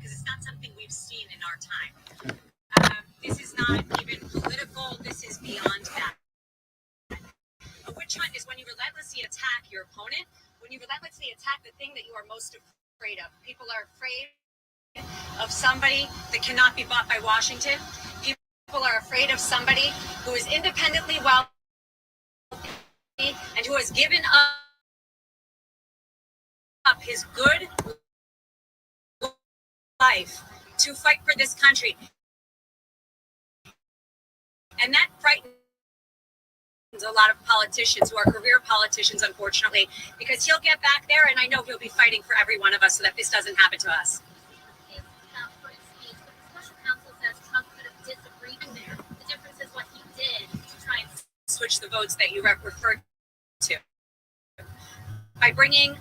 because it's not something we've seen in our time. This is not even political. This is beyond that. A witch hunt is when you relentlessly attack your opponent, when you relentlessly attack the thing that you are most afraid of. People are afraid of somebody that cannot be bought by Washington. People are afraid of somebody who is independently wealthy and who has given up his good life to fight for this country. And that frightens a lot of politicians who are career politicians, unfortunately, because he'll get back there, and I know he'll be fighting for every one of us so that this doesn't happen to us. The special counsel says Trump could have disagreed there. The difference is what he did to try and switch the votes that you referred to. By bringing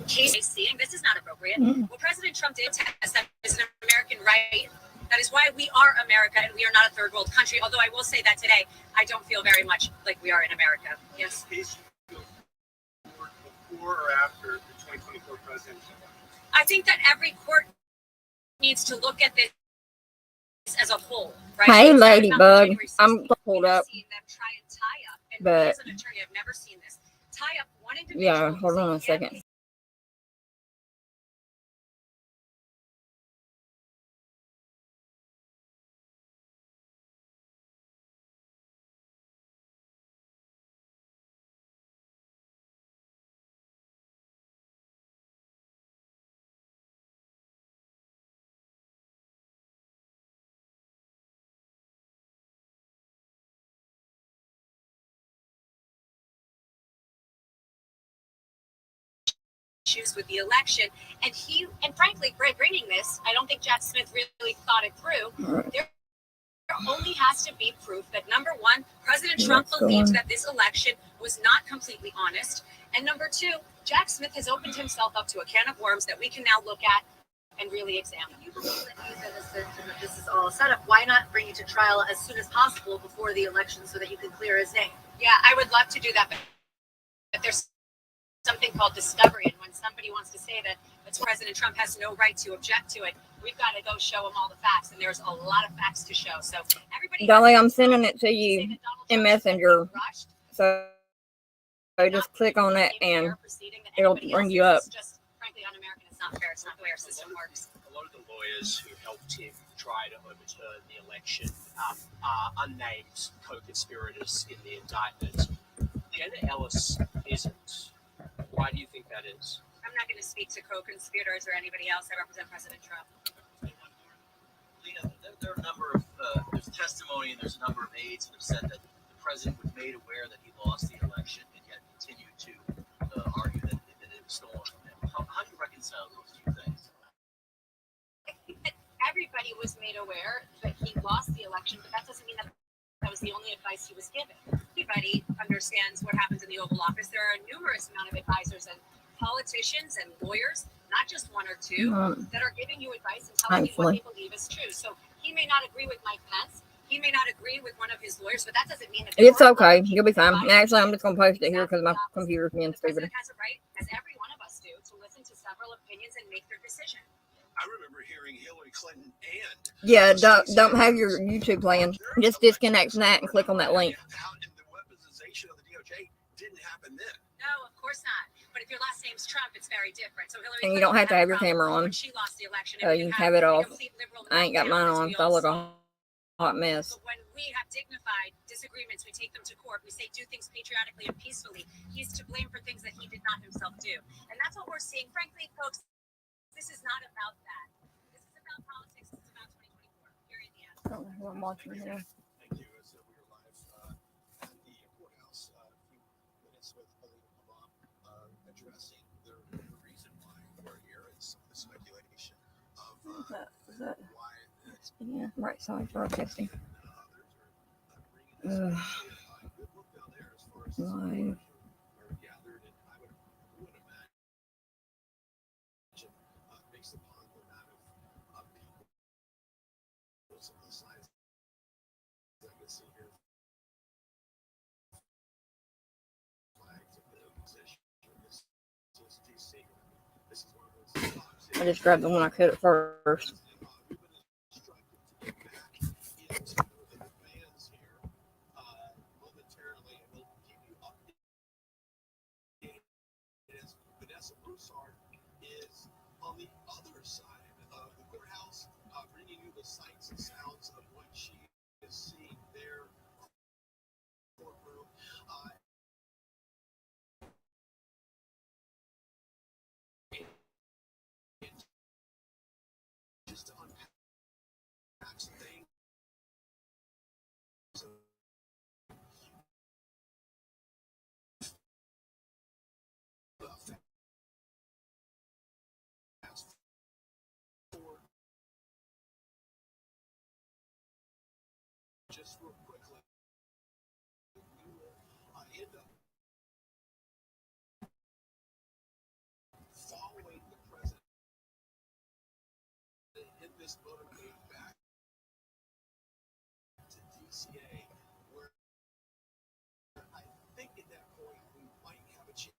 cases, this is not appropriate. What President Trump did is an American right. That is why we are America and we are not a third world country. Although I will say that today, I don't feel very much like we are in America. Yes. Before or after the 2024 presidential election? I think that every court needs to look at this as a whole. Right? Hey, Ladybug. I'm pulled up. But as an attorney, I've never seen this. Tie up one individual. yeah, hold on a second. Issues with the election, and frankly, bringing this, I don't think Jack Smith really thought it through. There only has to be proof that, number one, President Trump believed that this election was not completely honest, and number two, Jack Smith has opened himself up to a can of worms that we can now look at and really examine. You believe that he's innocent and that this is all a setup. Why not bring you to trial as soon as possible before the election so that you can clear his name? Yeah, I would love to do that, but there's something called discovery, and when somebody wants to say that President Trump has no right to object to it, we've got to go show him all the facts, and there's a lot of facts to show. So everybody, Dolly, I'm sending it to you in Messenger. So just click on it and it'll bring you up. Just frankly un-American. It's not fair. It's not the way our system works. A lot of the lawyers who helped him try to overturn the election are unnamed co-conspirators in the indictment. Jenna Ellis isn't. Why do you think that is? I'm not going to speak to co-conspirators or anybody else. I represent President Trump. Lena, there are a number of there's testimony and there's a number of aides that have said that the president was made aware that he lost the election and yet continued to argue that it was stolen from him. How do you reconcile those two things? I think that everybody was made aware that he lost the election, but that doesn't mean that was the only advice he was given. Everybody understands what happens in the Oval Office. There are a numerous amount of advisors and politicians and lawyers, not just one or two, that are giving you advice and telling you what they believe is true. So he may not agree with Mike Pence. He may not agree with one of his lawyers, but that doesn't mean that it's okay. You'll be fine. Actually, I'm just going to post it here because my computer's being stupid. The president has a right, as every one of us do, to listen to several opinions and make their decision. I remember hearing Hillary Clinton and don't have your YouTube playing. Just disconnect that and click on that link. How the weaponization of the DOJ didn't happen then. No, of course not. But if your last name's Trump, it's very different. So Hillary and you don't have to have your camera on. She lost the election. You can have it off. I ain't got mine on, so I look a hot mess. But when we have dignified disagreements, we take them to court. We say do things patriotically and peacefully. He's to blame for things that he did not himself do. And that's what we're seeing. Frankly, folks, this is not about that. This is about politics. This is about 2024. Period. The end. I don't know who I'm watching here. Thank you. So we were live at the courthouse a few minutes with addressing the reason why we're here and some of the speculation of Is that why it's yeah, right side protesting. others are bringing good look down there as far as Live. are gathered, and I would imagine based upon the amount of people, some of the signs I can see here, flags of the organization. This is DC. This is one of those spots. I just grabbed the one I could at first. Vanessa Broussard is on the other side of the courthouse, bringing you the sights and sounds of what she is seeing there. Courtroom. Just to unpack some things. Just real quickly, we will end up following the president in this motorcade back to DCA, where I think at that point we might have a chance.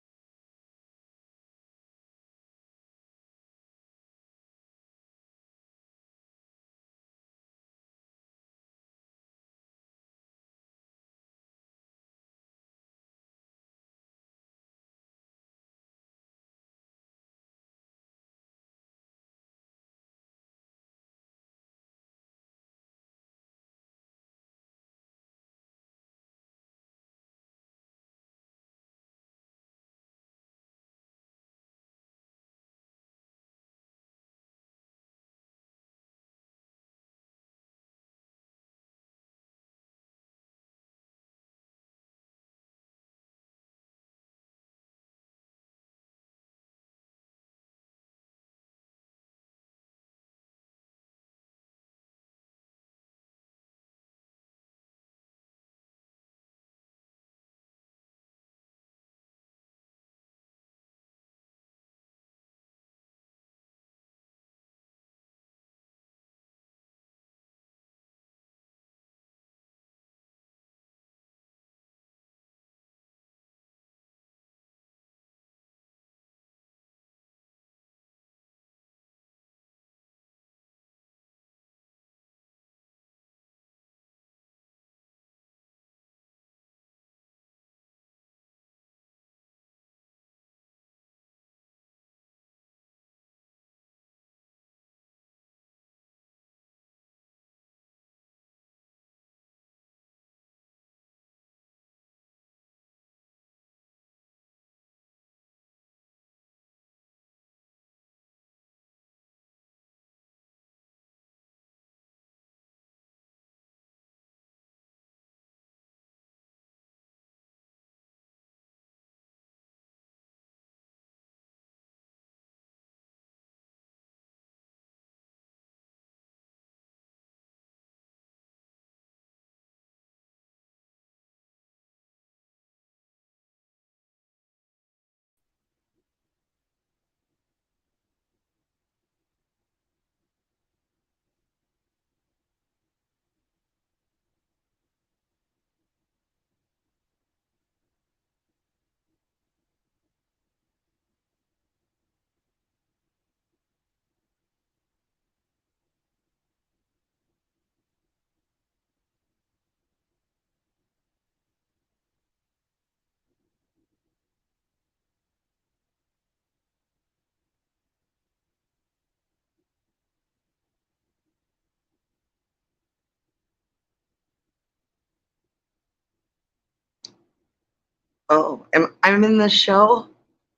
Oh, I'm in the show?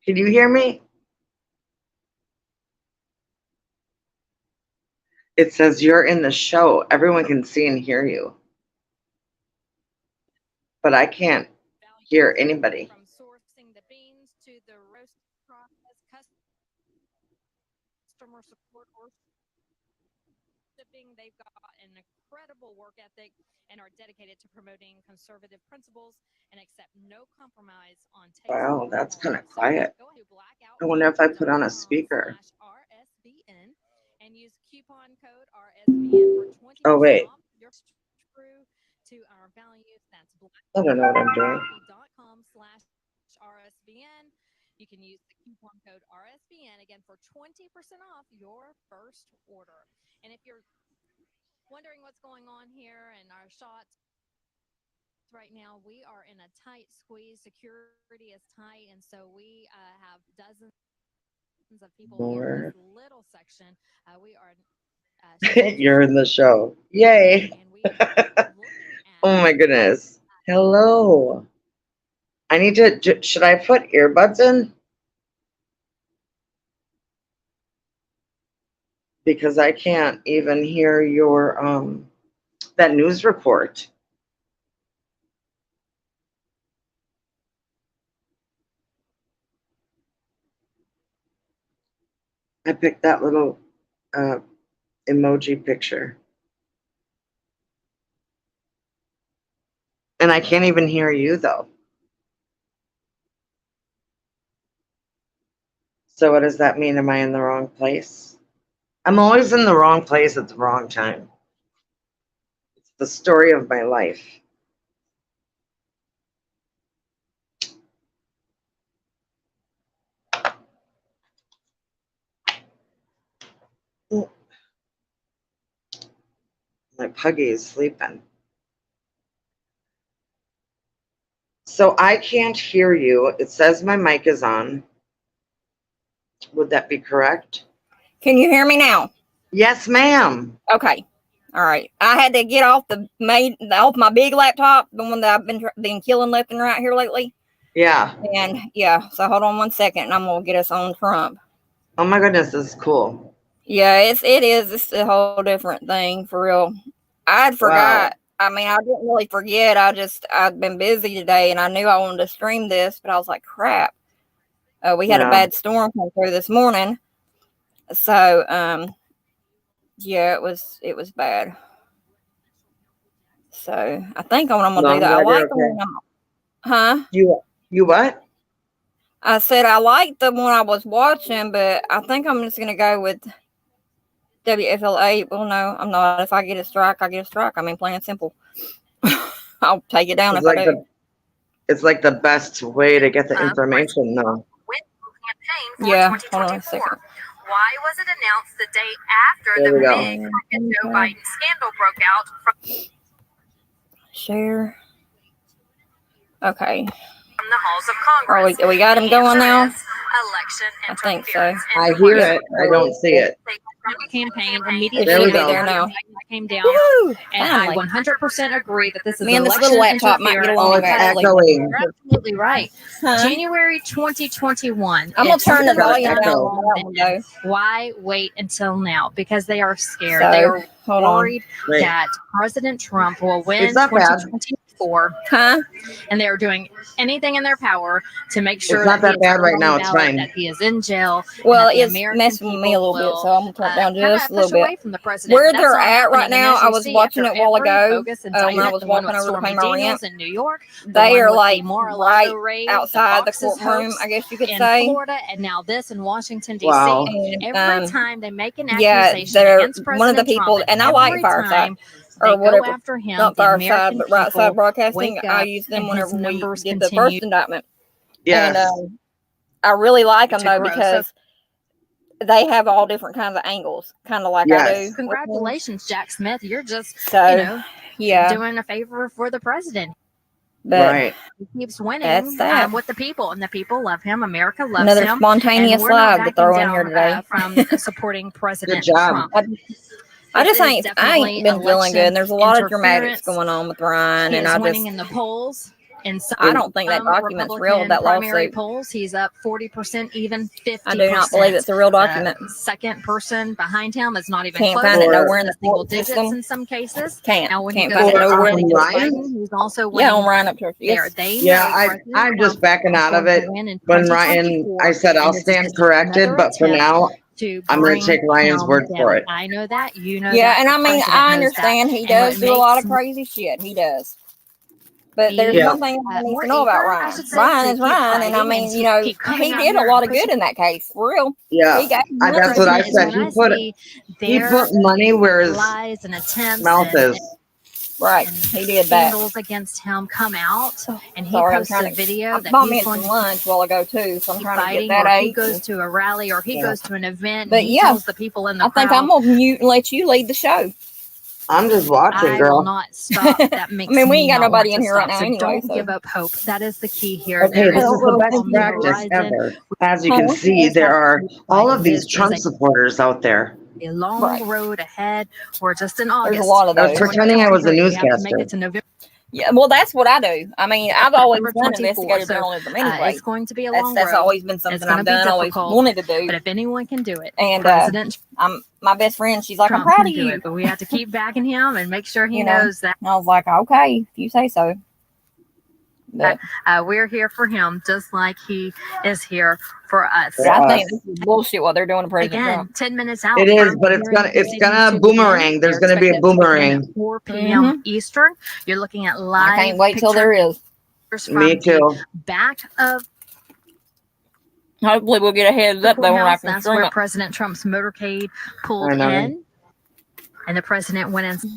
Can you hear me? It says you're in the show. Everyone can see and hear you. But I can't hear anybody. From sourcing the beans to the roast process, customer support, or shipping, they've got an incredible work ethic and are dedicated to promoting conservative principles and accept no compromise on taste. Wow, that's kind of quiet. Go ahead to I wonder if I put on a speaker. blackoutfood.com/RSBN and use coupon code RSBN for 20% Oh, wait. off your true to our values. That's I don't know what I'm doing. blackoutfood.com/RSBN. You can use the coupon code RSBN again for 20% off your first order. And if you're wondering what's going on here and our shots right now, we are in a tight squeeze. Security is tight, and so we have dozens of people in Lord. this little section. We are You're in the show. Yay. and we are looking at Oh my goodness. Hello. I need to, should I put earbuds in? Because I can't even hear your, that news report. I picked that little emoji picture. And I can't even hear you though. So what does that mean? Am I in the wrong place? I'm always in the wrong place at the wrong time. It's the story of my life. My puggy is sleeping. So I can't hear you. It says my mic is on. Would that be correct? Can you hear me now? Yes, ma'am. Okay. All right. I had to get off off my big laptop, the one that I've been killing left and right here lately. Yeah. And yeah, so hold on 1 second, and I'm gonna get us on Trump. Oh my goodness, this is cool. Yeah, it is. It's a whole different thing for real. I'd forgot. Wow. I mean, I didn't really forget. I'd been busy today, and I knew I wanted to stream this, but I was like, crap. We had a bad storm come through this morning, so yeah, it was bad. So I think what I'm gonna do that. I like the one. Huh? You what? I said I like the one I was watching, but I think I'm just gonna go with WFLA. Well, no, I'm not. If I get a strike, I get a strike. I mean, plain and simple. I'll take it down if I do. It's like the best way to get the information, though. Yeah, hold on a second. Why was it announced the day after the big Joe Biden scandal broke out? Share. Okay. From the halls of Congress. We got him going now? Election I think so. I hear it. I don't see it. Campaign immediately. There we go. There now. Came down, Woo-hoo! and Finally. I 100% agree that this is Man, this election little laptop might get along interference. echoing. You're absolutely right. Huh? January 2021. I'm gonna turn the volume echo. down on that one though. Why wait until now? Because they are scared. So, they are hold on. worried that President Trump will win It's not bad. 2024, Huh? and they are doing anything in their power to make sure It's not that he is bad right on now. the It's ballot, fine. that he is in jail. Well, and that the it's American messing with me a little bit, people so I'm gonna turn it down kinda just a little push away bit. from the president. Where That's they're not at right happening. And now, as I you was see, watching after it a while every ago, bogus when I indictment, was the one walking with over to Stormy pay my rent. Daniels in New York, the They one are with like the Mar-a-Lago right raid, outside the Fox's courtroom, hoax I guess you could in say. Florida, and now this in Washington D.C. Wow. And, Every time they make an yeah, accusation they're against President one of the people, Trump, and I like every Fireside time or they whatever. go after him, Not the Fireside, American but Right Side people Broadcasting. wake I up use them and whenever his we numbers did the continue first indictment. Yes. And I really like them to though grow. because they have all different kinds of angles, kind of like I Yes. do. Congratulations, Jack Smith. You're just, So, yeah, doing a favor for the president. but Right. He keeps winning that's that. with the people, and the people love him. America loves Another him. spontaneous And we're not live to backing throw in down, here today. from supporting President Good job. Trump. I just It is ain't definitely been feeling good. And there's a lot of dramatics interference. going on with Ryan, He and is I winning just in the polls. In some I don't think that document's real. Republican That primary lawsuit. polls, he's up 40%, even 50%. I do not believe it's a real document. Second person behind him is not even Can't close. find it Or- nowhere in the single court digits system. in some cases. Can't Now, when you find go it to nowhere. on Joe Ryan? Biden, who's also winning Yeah, on Ryan up here. there, Yes. they Yeah, know President I'm just Trump backing is out of going it. to win in When Ryan, 2024, I said I'll and this is stand just corrected, another but for attempt now, to I'm going to bring take Ryan's him word for down. it. I know that, you know Yeah, that, and the I mean, president I knows understand that. he And does what do a lot of makes crazy shit. He does. But the, there's Yeah. one thing I need more to know about eager, I Ryan. should say, Ryan to is keep Ryan, and I fighting mean, and you know, keep coming he out did a here lot and of good pushing in that case, for real. Yeah. He got That's what I president is said. when He I put see he their put money where his lies and attempts mouth and is. Right. and He did that. scandals against him come out, and he Sorry, I'm posts a trying to. video I that bought me he's some going to lunch while ago too, so I'm keep trying to get fighting, that or he ate. goes to a rally, or he Yeah. goes to an event, But and he yeah, tells the people in the I think crowd, I'm gonna mute and let you lead the show. I'm just watching, I will girl. not stop. That makes I mean, we ain't me got not want nobody in to here right stop. now So anyway. don't So give up hope. That is the key here. Okay, There this is is the hope best on the practice horizon. ever. As you We can Huh? see, just have there to are keep all fighting. of these This is Trump supporters out there. a long Right. road ahead. We're just in There's a August. lot of I was those. pretending I was a 2023. We have to make newscaster. it to November Yeah, well, that's what I do. I mean, I've always November done 24. investigative So journalism anyway. it's going to be a That's long that's road. always been It's something going to I've be done, always difficult. wanted to do. But if anyone can do it, And President I'm my best friend. She's like, I'm Trump proud can of do you. it. But we have to keep backing him and make sure he You know, knows that and I was like, okay, if you say so. But we're here for him, just like he is here for us. For I think us. this is bullshit what they're doing to President Again, Trump. 10 minutes out. It is, from but the it's hearing gonna proceedings to boomerang. begin. There's They're gonna be a expected to begin boomerang. at 4 p.m. Eastern. You're looking at live I can't wait till there is. pictures from Me the too. back of Hopefully we'll get a heads the up though when I courthouse. can That's stream where it. President Trump's motorcade pulled I know. in, and the president went inside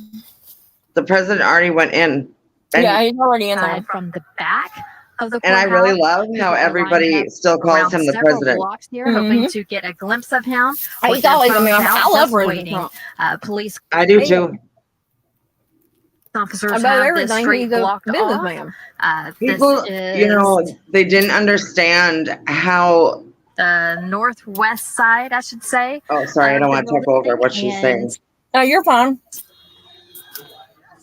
The president already went in. And, Yeah, he's already in there. from the back of the and I courthouse. really love how People are lined everybody up still calls around him the several president. blocks here, hoping to get a glimpse of him. with He's their always gonna be. phones I out, love just President waiting. Trump. Police I do too. officers Above have this everything, street he's a blocked off. businessman. People, you know, they didn't understand how. The northwest side, I should say. Oh, sorry, I don't want to talk over what she's saying. No, you're fine.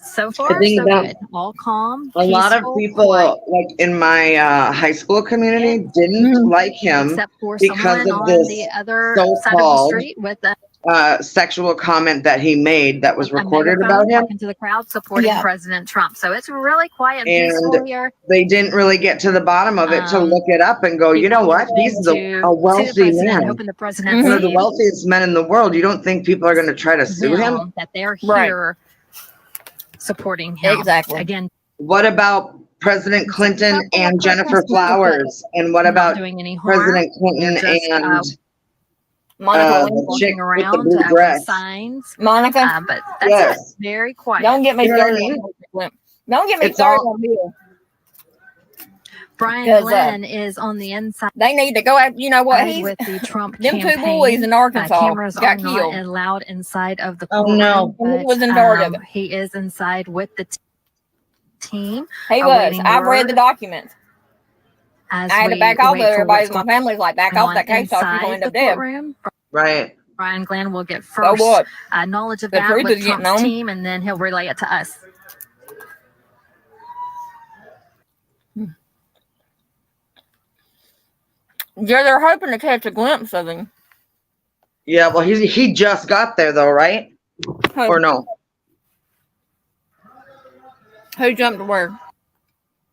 So far, think so that good. All calm. A lot of peaceful, people, quiet, like in my high school community, didn't like him except for because someone of on this the other side of the so-called street with a sexual comment that he made that was recorded about him. talking to the crowd supporting President Trump. So it's really quiet and peaceful And here. they didn't really get to the bottom of it to look it up and go, you know what? He's a see wealthy the president, man. hoping the president One of the sees wealthiest men in the world. You don't think people are going to try to sue him? that they're Right. here supporting him. Exactly. Again, What about President Clinton and Jennifer Flowers? And what not about doing any harm. President Clinton They're just, and Monica, the chick walking with the around blue with dress? signs. Monica, But that's Yes. it. Very quiet. don't get me You know what I started. mean? Don't get me It's started all- on Bill. Brian 'Cause, Glenn is on the inside They need to go out. You know what? He's with the Trump them campaign. two boys in Arkansas Cameras are got not killed. allowed inside of the Oh, courtroom. no. And he but, was in charge of it. He is inside with the team. He was. awaiting I've read the word documents. as I had to we back off wait of for everybody. what's My going family's like, back off on that case, or you're inside gonna end the up dead. courtroom. Right. Brian Glenn will get So first what? knowledge of The that truth with is getting Trump's on. team, and then he'll relay it to us. Yeah, they're hoping to catch a glimpse of him. Yeah, well, he just got there though, right? Or no? Who jumped to where?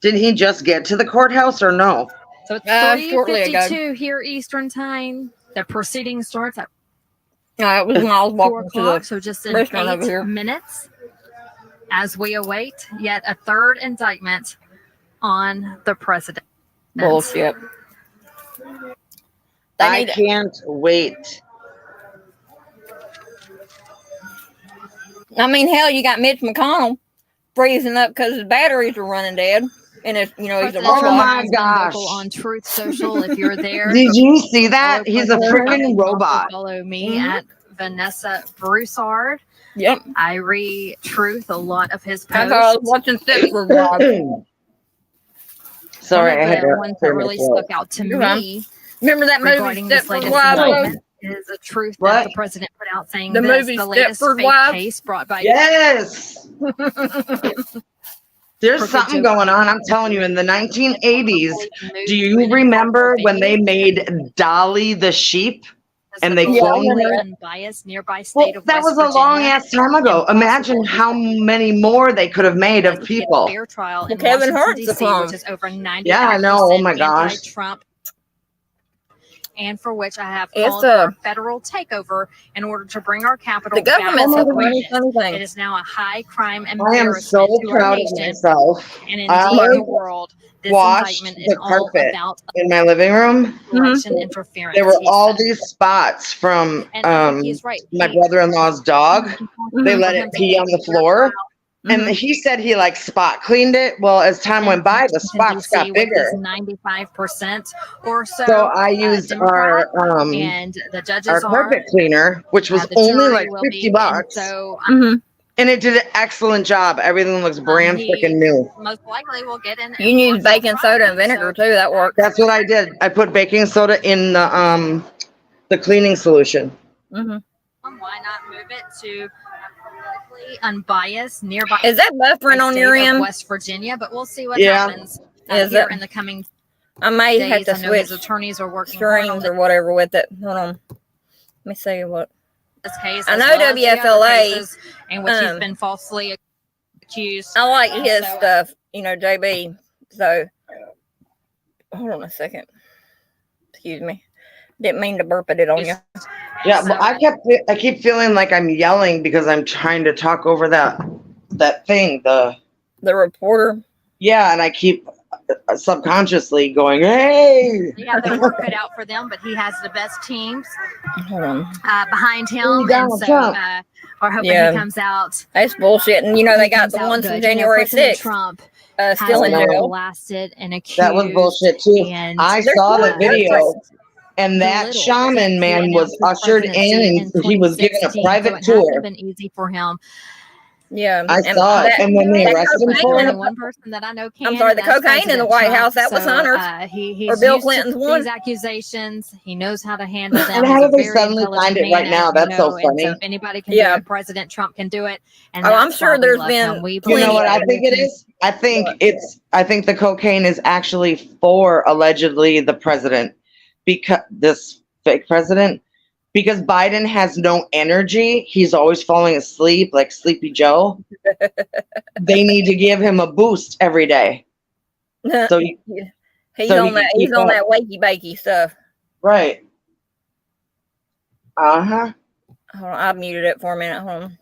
Did he just get to the courthouse or no? So it's Shortly ago. 3:52 here Eastern time. The proceeding starts at No, it was when I was 4 walking to o'clock, the so just in restaurant over 8 here. minutes as we await yet a third indictment on the president. Bullshit. They I need. can't wait. I mean, hell, you got Mitch McConnell freezing up because his batteries are running dead, and it's he's a President Oh robot. my has been gosh. vocal on Truth Social. If you're there, Did you see follow that? He's a President Trump freaking and also robot. Follow me Mhm. at Vanessa Broussard. Yep. I read Truth, a lot of his I thought I was posts. watching Stepford Wives. Sorry, I One had of the to ones clear that my really throat. stuck out to You're fine. me Remember that movie regarding this Stepford latest Wives? indictment is a truth that What? the president put out saying The this, movie the latest Stepford fake Wives? case brought by Yes. There's Crooked something Joe going on. I'm telling you, in the 1980s, do you remember when they made Dolly the sheep? and they Yeah, I cloned remember her? unbiased nearby state Well, of that West was a long Virginia. ass time ago. Imagine how many more they could have made of To get a people. fair trial Well, in Kevin Washington, Hart's a D.C., clone. which is over 99% Yeah, I know. Oh my gosh. anti-Trump, and for which I have It's called for a federal takeover in order to bring our capital The government's back a to funny, greatness. funny thing. It is now a high crime I am embarrassment so to our proud of nation myself. and indeed I the world. This washed indictment the is all carpet about in my living room. election interference. There were he all said. these spots from And I think he's right. my brother-in-law's dog. They let it pee on the floor. And he said he like spot cleaned it. Well, as time went by, the Washington, spots got D.C., which is bigger. 95% or so. So I used Democrat, our and the judges our are. carpet cleaner, which was The only jury like will $50. be, and so And it did an excellent job. Everything looks brand he freaking new. most likely will get in. You can use baking soda and vinegar too. That works. That's what I did. I put baking soda in the cleaning solution. Why not move it to politically unbiased nearby? Is that buffering on your state of end? West Virginia, but we'll see what Yeah. happens Is here it? in the coming I may days. have to I know his switch attorneys are working hard on streams or whatever with it. Hold on. Let me see what. this case. I as know well as the other WFLA, cases in which he's been falsely accused. I like his So, stuff, you know, JB. So, hold on a second. Excuse me. Didn't mean to burp it on you. Yeah, So- but I keep feeling like I'm yelling because I'm trying to talk over that thing. The reporter. Yeah, and I keep subconsciously going, "Hey!" They have their work cut out for them, but he has the best teams Hold on. behind him, and Donald so Trump. we're hoping Yeah. he comes out. That's bullshit. And, you know, they got comes the out ones good. from You know, January President 6th Trump still has in been jail. blasted and accused. That was bullshit too. And I They're saw the still video, just and that belittled shaman since he man was announced his ushered in, presidency and he was given a 2016, private so it hasn't tour. been easy for him. Yeah. I and saw it, that- and when they that arrested him cocaine for in it, Only one person that I know can. I'm sorry, and the that's cocaine in the President White Trump. House, that was So, Hunter's. He's Or Bill used Clinton's to one. these accusations. He knows how to handle them. And how He's do a they very suddenly intelligent find it man, right as now? you That's so know, and so funny. if anybody can Yeah. do it, President Trump can do it. And Oh, I'm that's sure why we there's love been him. We You know plenty what believe I that think we it can- is? I think the cocaine is actually for allegedly the president, because this fake president, because Biden has no energy. He's always falling asleep like Sleepy Joe. They need to give him a boost every day. So he, he's so he on that. can He's keep on up. that wakey bakey stuff. Right. Uh-huh. Hold on, I muted it for a minute. Hold on.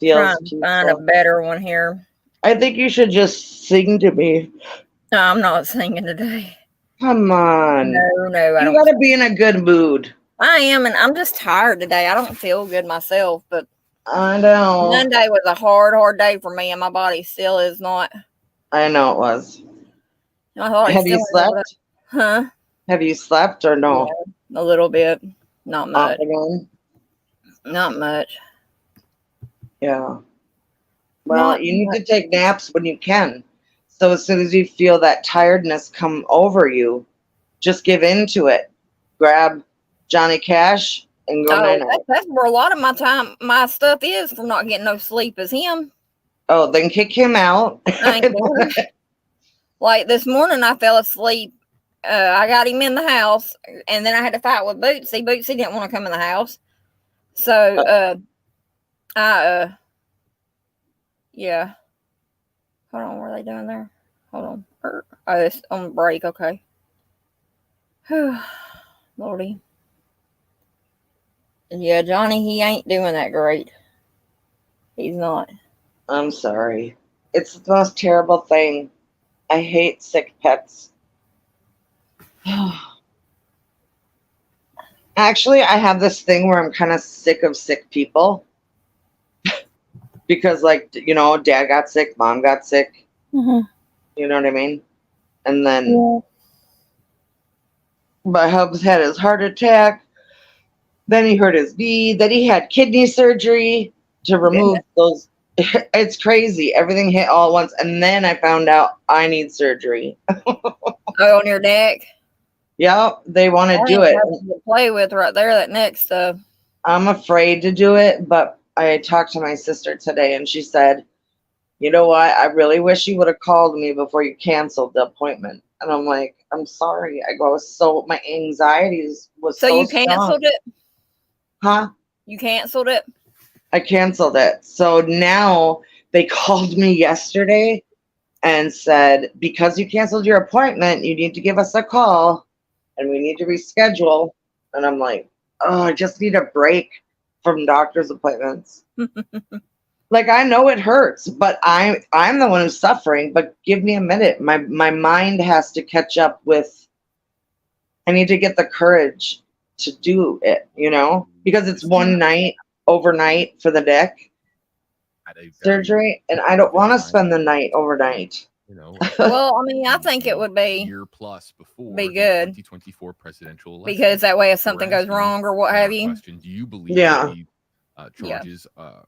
Feels Trying to find a peaceful. better one here. I think you should just sing to me. No, I'm not singing today. Come on. No, I You don't. gotta be in a good mood. I am, and I'm just tired today. I don't feel good myself, but I know. Monday was a hard day for me, and my body still is not. I know it was. My body Have you still ain't slept? Huh? Have you slept or no? A little bit. Not Off much. again? Not much. Yeah. Well, Not you need much. to take naps when you can. So as soon as you feel that tiredness come over you, just give in to it. Grab Johnny Cash and go night night. That's where a lot of my stuff is from not getting no sleep is him. Oh, then kick him out. I ain't doing it. Like this morning, I fell asleep. I got him in the house, and then I had to fight with Bootsy. Bootsy didn't want to come in the house, so yeah. Hold on, what are they doing there? Hold on. Oh, it's on break. Okay. Whew. Lordy. Yeah, Johnny, he ain't doing that great. He's not. I'm sorry. It's the most terrible thing. I hate sick pets. Actually, I have this thing where I'm kind of sick of sick people. Because, like, you know, dad got sick, mom got sick. Mm-hmm. You know what I mean? And then my hubs had his heart attack. Then he hurt his knee. Then he had kidney surgery to remove those. It's crazy. Everything hit all at once. And then I found out I need surgery. Oh, on your neck? Yeah, they want to do it. To play with right there, that neck stuff. I'm afraid to do it, but I talked to my sister today and she said, you know what? I really wish you would have called me before you canceled the appointment. And I'm like, I'm sorry. I go, my anxieties was so you canceled strong. it? Huh? You canceled it? I canceled it. So now they called me yesterday and said, because you canceled your appointment, you need to give us a call and we need to reschedule. And I'm like, oh, I just need a break from doctor's appointments. Like, I know it hurts, but I'm the one who's suffering, but give me a minute. My mind has to catch up with, I need to get the courage to do it, you know, because it's one night overnight for the deck. at a very, surgery, and I don't want to spend the night overnight. you know, Well, I mean, I think it would be year plus before be the good 2024 presidential election. because that way, if So we're something goes asking wrong or what in our have you, question, do you believe Yeah. that the charges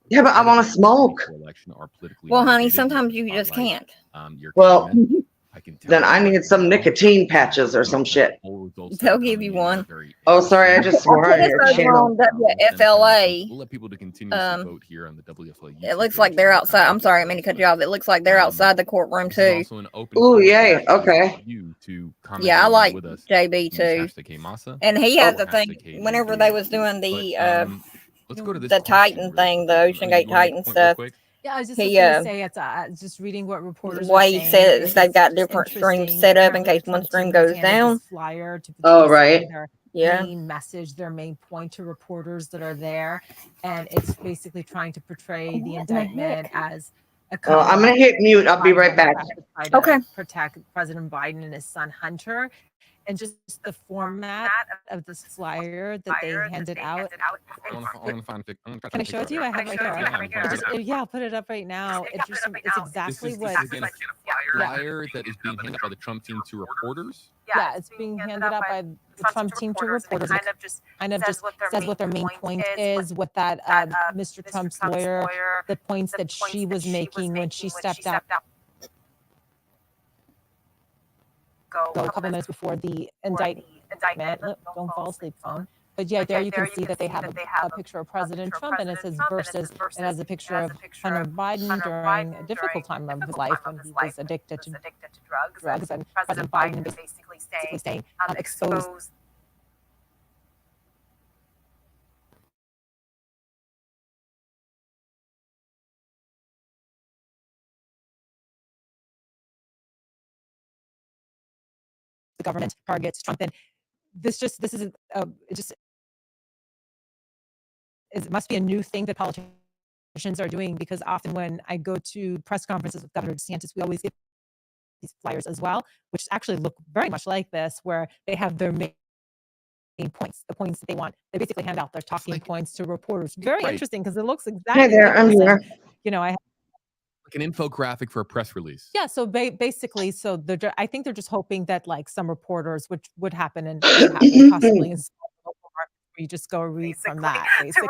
Yeah, but I want to ahead of the smoke. 2024 election are politically well, honey, motivated? sometimes Your you just spotlight, can't. your Well, comment. I can tell then you I right need some now, nicotine patches or some shit. poll results that They'll are give coming you in are one. very Oh, sorry, I interesting. just swore I on put your this over channel. on We'll send WFLA. we'll let people to continuously Um, vote here on the WFLA It YouTube looks page like they're on outside. I'm sorry, I mean to cut you off. It looks like they're outside the courtroom This is too. also an open Ooh, conversation yay. Okay. for you to comment Yeah, I along like with us. JB You can use too. hashtag HeyMasa And he Oh, has or a thing hashtag Hey whenever JB. they was doing But let's go to this the question Titan really thing, the quickly. Ocean You Gate wanna make a Titan point real stuff. quick? Yeah, I was just He going to say it's just reading what the reporters are way he saying. said is they've got It's different streams interesting. set up in Apparently, the case one Trump stream team was goes handed down. this flyer to Oh, basically right. their Yeah. main message, their main point to reporters that are there, and it's basically trying to portray the What in the indictment heck? as a Oh, I'm cover going to hit mute. I'll be by right back. Democrats to try to Okay. protect President Biden and his son Hunter, and just the format of this flyer that they handed out. I want to find. Can I show it to you? I have it right there. Yeah, I'll put it up right now. It's exactly This what. is again a flyer that is being handed out by the Trump team to reporters. Yeah, it's being handed out by the Trump team to reporters. It kind of just says what their main point is, what that Mr. Trump's lawyer, the points that she was making when she stepped out. Go a couple minutes before the indictment. Look, don't fall asleep, phone. But yeah, there you can see that they have a picture of President Trump, and it says versus, it has a picture of Hunter Biden during a difficult time of his life when he was addicted to drugs, and President Biden basically saying, expose the government targets Trump. And this is it must be a new thing that politicians are doing, because often when I go to press conferences with Governor DeSantis, we always get these flyers as well, which actually look very much like this, where they have their main points, the points that they want. They basically hand out their talking points to reporters. Very interesting, because it looks exactly Hi there, like I'm this. here. And, you know, I Like an infographic for a press release. yeah, so basically, so I think they're just hoping that like some reporters, which would happen and could happen possibly in small local markets, where you just go read from that, basically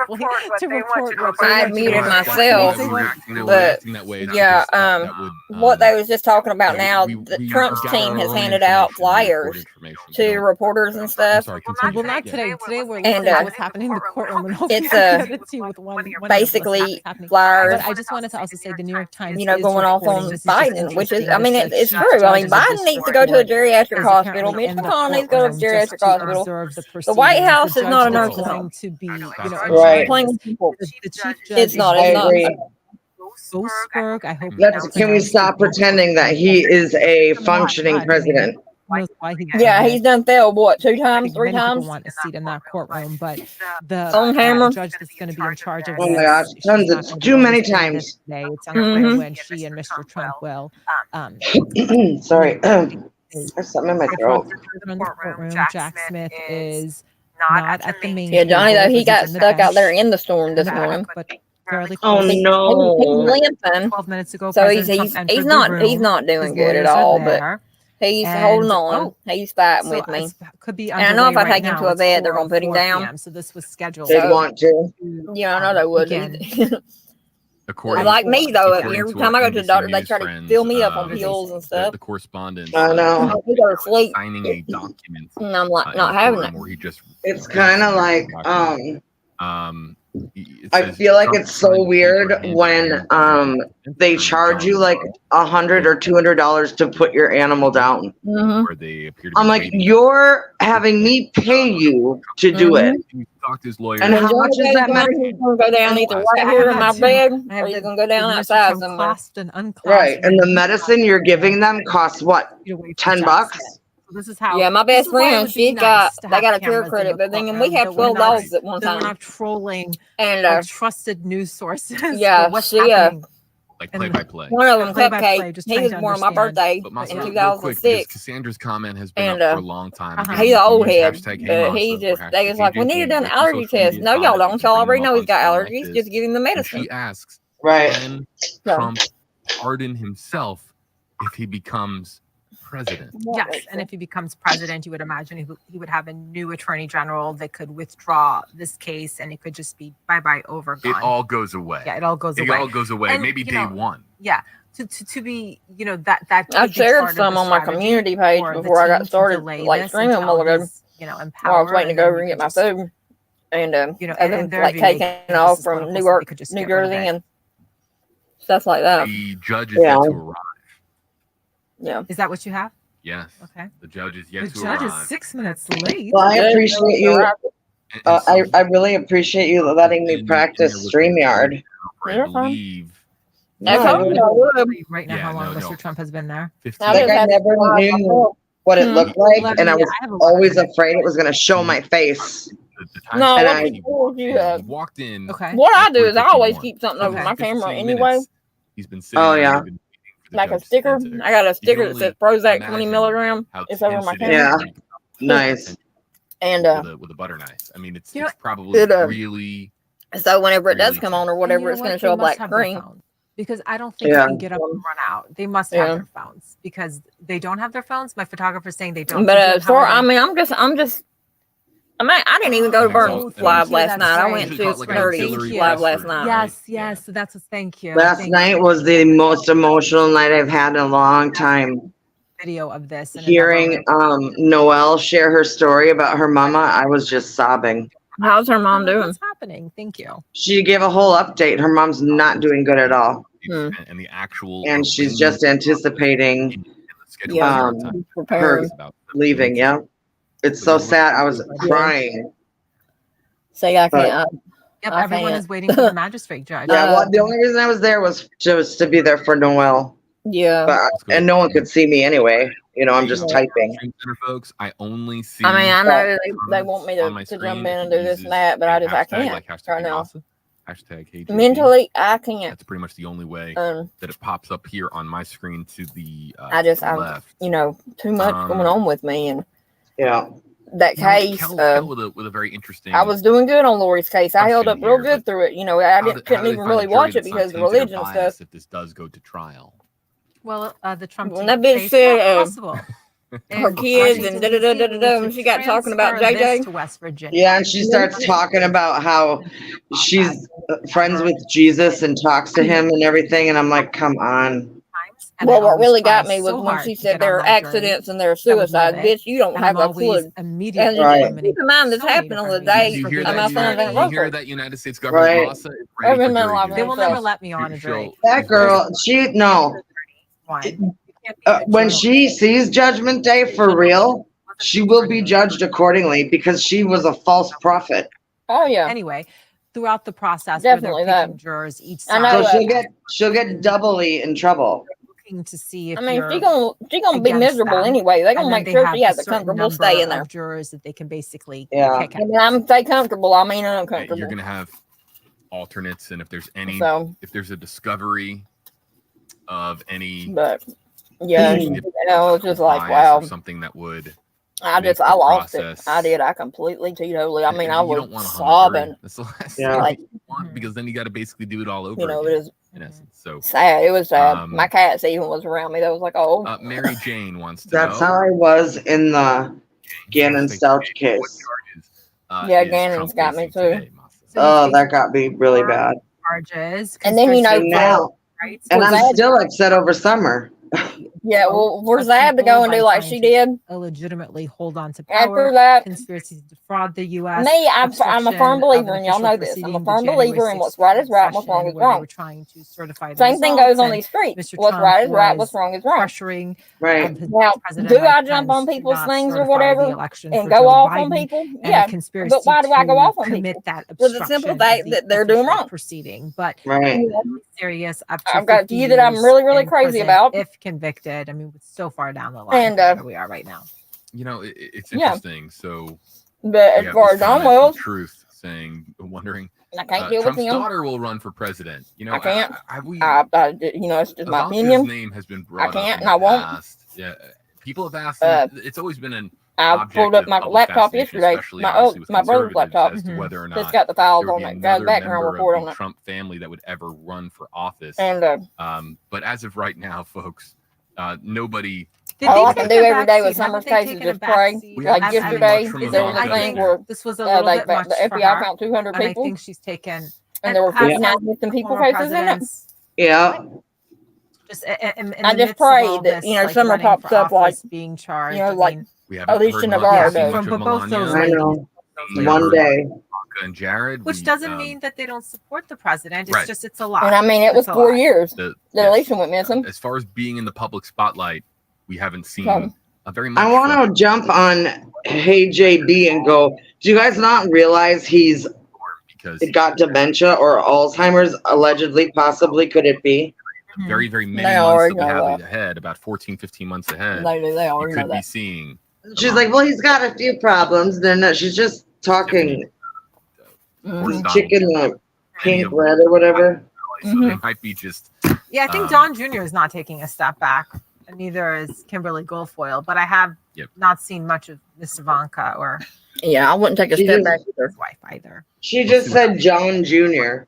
to report what they I want you to muted report. myself, They want- but that way is yeah, because that would, what they was just talking about yeah, now, we Trump's gather team our has own handed out information, we report flyers information. We to don't- reporters and I'm stuff. sorry, continue. Well, not Yeah. today. Today we're And, listening to what's happening in the courtroom, and hopefully it's I a can get it to you with one of basically happening. flyers, But I just wanted to also say the New York Times, you know, is going off reporting, on this is just Biden, which is, interesting, I mean, that it's the true. I mean, judge of Biden this needs to go to a court geriatric is hospital. apparently Mitch in the McConnell needs to go to a courtroom just geriatric to hospital. observe the The White proceedings. House The is not a judge that's nursing home. going to be, you know, Right. Playing the with people. chief judge It's not. I It's not. agree. Boasberg, I hope Can we stop pretending that he is a functioning president? knows why he Yeah, did he's it. done failed what, 2 I times, think 3 many people times want a seat in that courtroom, but the on camera. judge that's going to be in charge of Oh my this, gosh, she's tons not of gonna be too able to many say this times. today. It's unclear Mhm. when she and Mr. Trump will. Sorry, there's something in my The throat. prosecutors are in the courtroom. Jack Smith is not at the main Yeah, Johnny, table, though, he but he's got in the stuck out there bench in the storm this in the back, morning. but fairly Oh close. He's no. limping. 12 minutes ago, So President Trump he's entered the he's room. not His doing good at lawyers are all, but there, he's and holding on. He's fighting with me. it could be And I know underway if I right take him now. to a It's bed, they're gonna put him 4 down. p.m. So this was scheduled. They'd So want to. yeah, I know they would. begin. According, Like me though, according every to time our I go to the NBC doctor, they News try to friends, fill me up on pills and the stuff. correspondent I know. I go to sleep, signing a document and I'm like in not the having courtroom it. where he just It's kind of like it I says feel like Trump it's so signed the weird paper handed when him by they Attorney charge you John like Rowe, $100 or $200 to put your animal down. where they appear to be I'm like, waiting. you're having me pay you to do it. He talked to his lawyer. And When how much Johnny is goes that down, meant? he's gonna go down either Last right I here have in my that too. bed, I or have he's the gonna go down Mr. outside Trump somewhere. clasped and unclasped. Right. And the medicine you're giving them costs what? away from $10 Jack bucks? Smith. So this is how. Yeah, my this best is why it friend, would be she's got nice to they have got a care cameras in credit, the but then we courtroom, have that we're 12 not dogs at one that we're time, not trolling and our trusted news sources yeah, for what's she happening. Like And play by play. one of them, play by play, Cupcake, just he trying was to born on my understand. birthday But in Masa, real quick, because 2006, Cassandra's comment has been and up for a long time. Again, he's you an can old use head, hashtag but he HeyMasa or just they hashtag was like, we need to AJV do an on allergy social test. media No, y'all spot if don't. you can Y'all bring already him know up he's on got screen like allergies. this. Just give him the And medicine. she asks, Right. Can So, Trump pardon himself if he becomes president? Yes, and if he becomes president, you would imagine he would have a new attorney general that could withdraw this case, and it could just be bye over, It gone. all goes away. Yeah, it all goes It away. all goes away. And, Maybe you day know, one. Yeah, to be, you know, that I could be shared part of some the on my strategy community page for the before I got team to started, delay like this streaming a until while ago. he's, you know, in While I was power, waiting to and go then over we and could get my just, food, and you know, I've in been their like view, they taking think off this is from political, so Newark, they could just New get rid of Jersey, it. and stuff like that. The judge is Yeah. yet to arrive. Yeah. Is that what you have? Yes. Okay. The judge is yet The to judge is arrive. 6 minutes late. Well, I Good. appreciate you. And so I really appreciate you letting me in practice there with the StreamYard. for, I You're fine. believe, I No, told you I would. Right now, Yeah, how long no, Mr. no. Trump has been there? 15 I like just I had to never drive knew myself. what it looked like, and I 11, was I have 11 always minutes. afraid it was going to show my face. the time No, And what I- he you walked do, in, he walked in. Okay. what I at do is I always 3:51. keep something So over Okay. my for camera 15 anyway, minutes, he's been sitting Oh, there yeah. and been waiting for the like a judge to sticker. enter. I got a You sticker can that says only Prozac 20 imagine milligram. how It's over tense my it is camera. Yeah. to be Nice. And with a butter knife. I mean, it's You know, probably it, really. so whenever it does really come on or And you whatever, know it's going to what? show They a must black have their screen. phone, because I don't think Yeah. you can get up and run out. They must have Yeah. their phones, because they don't have their phones. My photographer's saying they don't. But So, Jim, how so are I they- mean, I didn't even go to Okay, Burns so- Thank Live you, last that's night. I right. went Usually to called like an Right, Nerdy thank you. Live last press night. room, right? Yes, yes. So that's thank you. Last Thank night you. was the most emotional night I've had in a long time. Video of this and Hearing Noelle share her story about her mama, I was just sobbing. How's her mom doing? What's happening? Thank you. She gave a whole update. Her mom's not doing good at all, And the actual and she's just anticipating Yeah. her Preparing. leaving. Yeah, it's so sad. I was crying. Say I But- can't. Yep, I everyone can't. is waiting for the magistrate judge. Yeah, well, the only reason I was there was just to be there for Noelle. Yeah. But and no one could see me anyway. You know, I'm just Yeah. typing. Stream Center folks, I only see. I mean, I know they want me on my to jump screen in if and it do this and uses that, but a I hashtag can't like hashtag right now. Picasso, hashtag HJB. Mentally, I can't. That's pretty much the only way Um, that it pops up here on my screen to the I just, left. too much going on with me, and Yeah. that You know, case. Kel with a very interesting. I was doing good on Lori's case. I held up question real here, good but through it. I how couldn't do they even find really a jury watch it that's not because of the tainted or religion stuff. biased if this does go to trial? Well, the Trump When team that bitch case, said, not possible. her And kids Washington, and da-da-da-da-da-da, D.C. and she got talking about transfer this JJ. to West Virginia. Yeah, and she starts talking about how she's friends with Jesus and talks to him and everything, and I'm like, come on. And Well, I what always really got try me was so when hard she to said get there on are that jury accidents and there are that would live suicides. it. Bitch, you don't And have I'm a always clue. immediately And Right. eliminating keep in mind, this so many happened on the different day reasons You for hear getting of that? my son's jury. You hear anniversary. that? United States government Right. Lassa is Every ready for man jury life duty. They will himself. never let me on a jury. That girl, no. One. You can't be a When journalist. she sees Judgment Day for real, she will be judged accordingly because she was a false prophet. Oh yeah, Anyway, throughout the process, Definitely where they're picking that. jurors each I side, know, So she'll get doubly in trouble. looking to see if I mean, you're she gonna be against miserable them. anyway. They And gonna then make they sure have she has a certain comfortable stay number in there. of jurors that they can basically Yeah. kick out. And I'm say comfortable. I mean You're uncomfortable. gonna have alternates, and if there's any, So, if there's a discovery of any, but yeah, significant it's just like bias or wow. something that would. I make the lost process- it. I did. I completely totally. I mean, and I you was don't want to harm the jury. sobbing. That's the last Yeah. thing Like, you want, because then you got to basically do it all over it again. was In essence, so sad. It was sad. Um, My cats even was around me. That was like, oh, Mary Jane wants to That's know. how I was in the Gannon What Stelch case. charges, Yeah, is Gannon's Trump got me facing too. today, Masa? So Oh, he's that got me really bad. charges. And then, conspiracy And to now, rights, and Was I'm that- still upset over Summer. yeah. Well, for of Zab to people go and by do like trying she to did illegitimately hold on to after power, that. conspiracy to defraud the U.S. Me, I'm a obstruction firm of believer, an and y'all official know this. I'm a proceeding, the firm January believer in 6th what's right is right and what's session wrong is where they wrong. were trying to certify the Same thing results, goes on and these streets. Mr. What's Trump right is right. was What's wrong is wrong. pressuring Right. his Now, President do Mike I jump Pence on to people's not things or certify the whatever election and for go Joe off on Biden, people? and Yeah. a conspiracy But why do I go to off on commit people? that For the simple obstruction fact of the that they're doing official wrong. proceeding. But Right. serious, up to I've got a 50 few that I'm years really, really in crazy prison about. if convicted. I mean, it's so far down the line And, from where we are right now. You know, it's Yeah. interesting. So, But we as have far this as Don comment from Wells, Truth wondering, I can't deal with Trump's him. daughter will run for president. You know, I can't. have we? It's just my Ivanka's opinion. name has been brought can't up in and I the won't. past. Yeah, people have asked. Uh, it's always been an I object pulled up of my public laptop fascination, yesterday. especially My obviously with my brother's conservatives, laptop. as to Mhm. whether or It's not got the there files would on be it. Got a another background member report of on the it. Trump family that would ever run for office. And But as of right now, folks, nobody. all I take can do a every back day with seat? Summer's Haven't they case is taken a just back pray. seat? We Like haven't seen yesterday, much from there was I a thing think where this was a little they, bit much the for FBI her, found 200 and I people, think she's taken. and there were as 59 has missing people former cases in it. presidents, Yeah. just in I the just midst of pray all that, this, you know, like Summer running pops for up like, office, being charged. you know, I like mean, We haven't Alicia heard Navarro much, seen does. much From of both those Melania. I ladies. know. We One heard day. Ivanka and Jared. Which We, doesn't mean that they don't support the president. It's Right. just, it's a lot. And I mean, it was It's a 4 lot. years the that yes, Alicia went missing. as far as being in the public spotlight, we haven't seen So, very much. I want from to jump on Hey JB and go, do you guys not realize he's because got dementia or Alzheimer's? Allegedly, possibly, could it be? the very, very many They months already that we know have that. ahead, about 14, 15 months ahead, They you already know could be that. seeing. She's like, well, he's got a few problems. They're not. She's just talking Mhm. chicken Any pink of bread or whatever. So they might be just. Yeah, I think Don Jr. is not taking a step back, and neither is Kimberly Guilfoyle. But I have not seen much of Miss Ivanka or Yeah, I wouldn't take a She step just- back either. his wife either. She just said John Jr.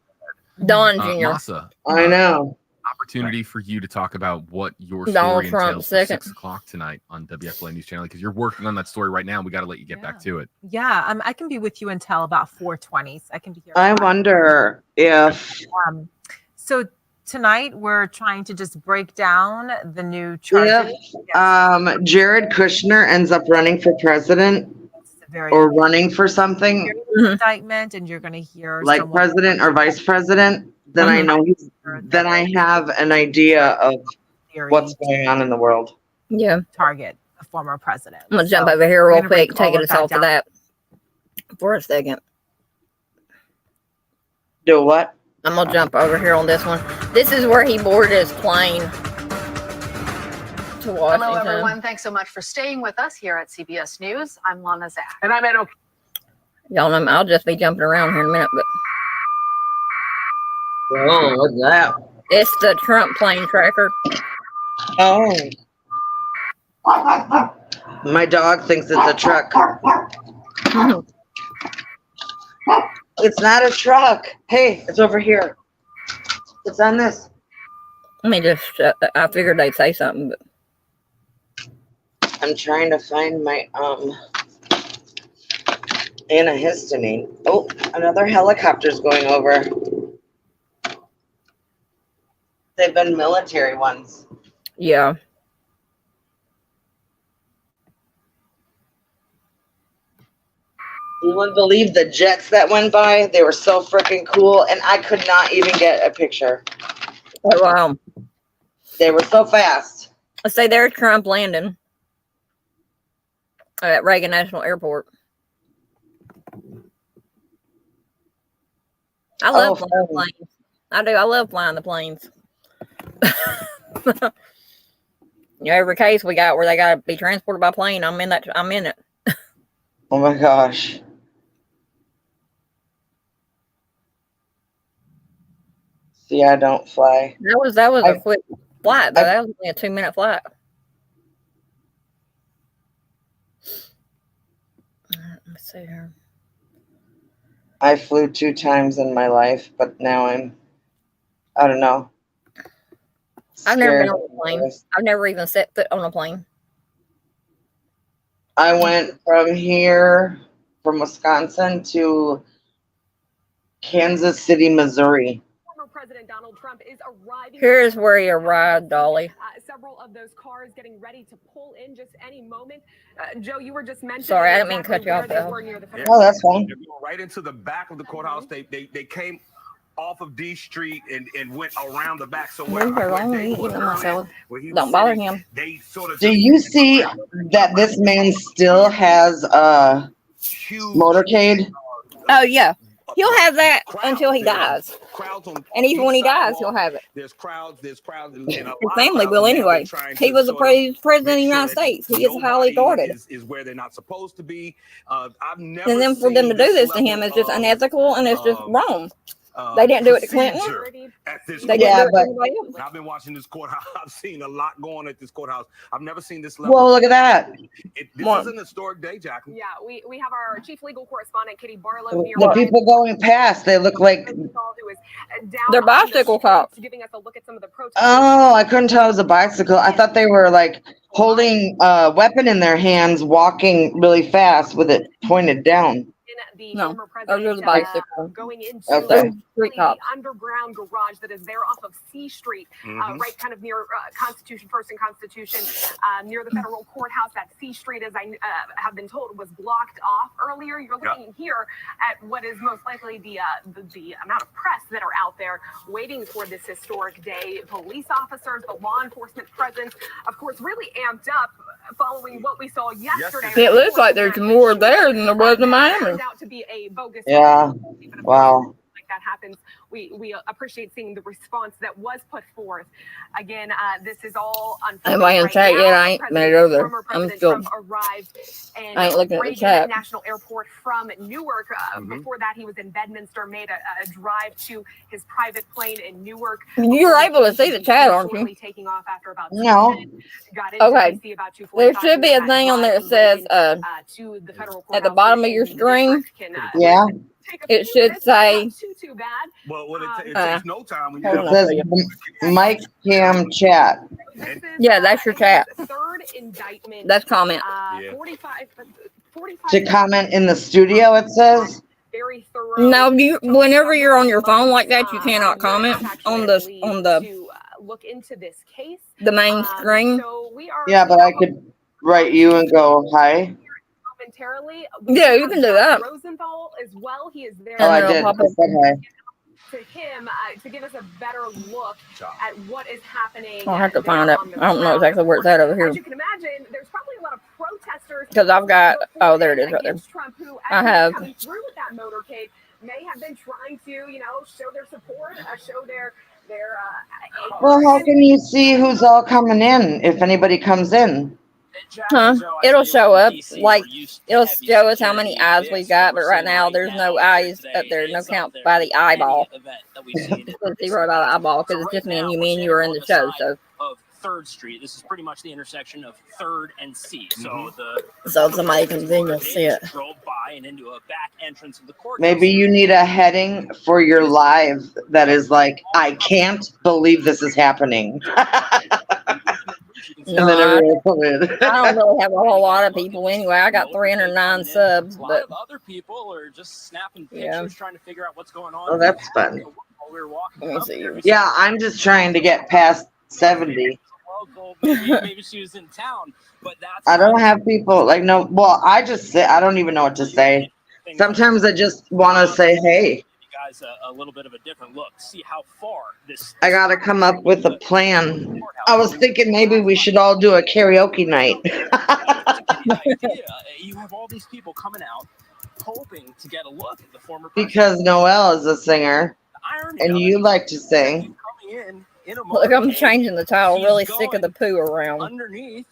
Don Jr. Masa, I know. opportunity for you to talk about what your Donald story Trump entails for second. 6 o'clock tonight on WFLA News Channel, because you're working on that story right now. We got to let you get back to it. Yeah, I can be with you until about 4:20. So I can be here. I wonder if So tonight we're trying to just break down the new charges. Jared Kushner ends up running for president or running for something indictment, and you're going to hear like someone president or vice president, then I know then I have an idea of what's going on in the world. Yeah. target a former president. I'm going to jump So over here we're real gonna break quick, taking all us of off that of that for a second. Do what? I'm going to jump over here on this one. This is where he boarded his plane to Washington. Hello, everyone. Thanks so much for staying with us here at CBS News. I'm Lana Zach. And I'm at Y'all know I'll just be jumping around here in a minute, but Oh, what's that? it's the Trump plane tracker. Oh. My dog thinks it's a truck. It's not a truck. Hey, it's over here. It's on this. Let me just, I figured they'd say something, but I'm trying to find my antihistamine. Oh, another helicopter's going over. They've been military ones. yeah. You wouldn't believe the jets that went by. They were so freaking cool, and I could not even get a picture. Oh, wow. They were so fast. Let's say there's Trump landing at Reagan National Airport. I love flying the planes. I do. I love flying the planes. You know, every case we got where they got to be transported by plane, I'm in that. I'm in it. Oh my gosh. See, I don't fly. That was a quick flight, though. That was only a 2-minute flight. Let's see here. I flew 2 times in my life, but now I don't know. I've never been Scared. on a plane. I've never even set foot on a plane. I went from here, from Wisconsin to Kansas City, Missouri. Former President Donald Trump is arriving. Here's where he arrived, Dolly. Several of those cars getting ready to pull in just any moment. Joe, you were just mentioning. Sorry, I didn't mean to cut you off, though. Oh, that's fine. They're going right into the back of the courthouse. They came off of D Street and went around the back. So Leave her alone. He eating on my salad. Don't bother him. They sort of Do you see that this man still has a motorcade? Oh, yeah. He'll have that until he dies. And even when he dies, he'll have it. There's crowds. His family will anyway. He was the president of the United States. He is highly guarded. Is where they're not supposed to be. I've never And then for them to do this to him is just unethical and it's just wrong. They didn't do it to Clinton. at this They Yeah, didn't do it but to anybody else. I've been watching this courthouse. I've seen a lot going at this courthouse. I've never seen this level. well, look at that. This One. is an historic day, Jacqueline. Yeah, we have our chief legal correspondent, Katie Barlow, The nearby. people going past, they look like. Who is down They're on the bicycle streets, cops. giving us a look at some of the protests. Oh, I couldn't tell it was a bicycle. I thought they were like holding a weapon in their hands, walking really fast with it pointed down. The No, former those are president the bicycle. going into Okay. Street the cops. underground garage that is there off of C Street, right kind of near Constitution, First and Constitution, near the federal courthouse. That C Street, as I have been told, was blocked off earlier. You're looking here at what is most likely the amount of press that are out there waiting for this historic day. Police officers, the law enforcement presence, of course, really amped up following what we saw yesterday. It looks like there's more there than there was in Miami. Turned out to be a bogus. Yeah. Wow. Like that happens, we appreciate seeing the response that was put forth. Again, this is all unfolding Anybody in right chat now. yet? I ain't made it over there. Former I'm President still. Trump arrived in I ain't looking at the Reagan chat. National Airport from Newark. Before that, he was in Bedminster, made a drive to his private plane in Newark. You were able to see the chat, aren't you? Taking off after about No. got into Okay. DC about 2:45. There should be a thing on there that says to the federal at the courthouse bottom of in your the screen. district can, Yeah. take a It few should minutes, say. not too bad. Well, it takes no time when you Hold It on. says Mike Cam chat. Yeah, that's your chat. Third indictment. That's comment. 45 To comment in the studio, it says. very thorough. No, whenever you're on your phone like that, you cannot comment on the to look into this case. the main screen. So we are Yeah, but I could write you and go hi. momentarily. Yeah, you can do that. Rosenthal as well. He is there. Oh, I then it'll did. pop I up. said hi. To him to give us a better look at what is happening. I'll have to there find it. on the I don't know ground. exactly where it's at over here. As you can imagine, there's probably a lot of protesters. Because I've got. Oh, there it is right there. against Trump who, I as have. coming through with that motorcade, may have been trying to, show their support, show their. Well, how can you see who's all coming in if anybody comes in? Huh? It'll show up like it'll show us how many eyes we got, but right now there's no eyes up there, no count by the eyeball. It's zero by the eyeball because it's just me and you are in the show. So Of 3rd Street. This is pretty much the intersection of 3rd and C. So so if somebody comes in, you'll see it. drove by and into a back entrance of the courthouse. Maybe you need a heading for your live that is like, I can't believe this is happening. No, And then everyone will come in. I don't really have a whole lot of people anyway. I got 309 subs, A lot but of other people are just snapping pictures, Yeah. trying to figure out what's going on. Oh, that's fun. While we were walking let me up see. there, Yeah, I'm just trying to get past 70. local, maybe she was in town, but that's I don't have people like no. Well, I just say I don't even know what to say. Sometimes I just want to say, hey. you guys a little bit of a different look. See how far this. I gotta come up with a plan. I was thinking maybe we should all do a karaoke night. idea. You have all these people coming out, hoping to get a look at the former president. Because Noelle is a singer, The irony and of you it, like to sing. coming in a look, I'm motorcade, changing the towel. he's Really sick of the going poo around. underneath.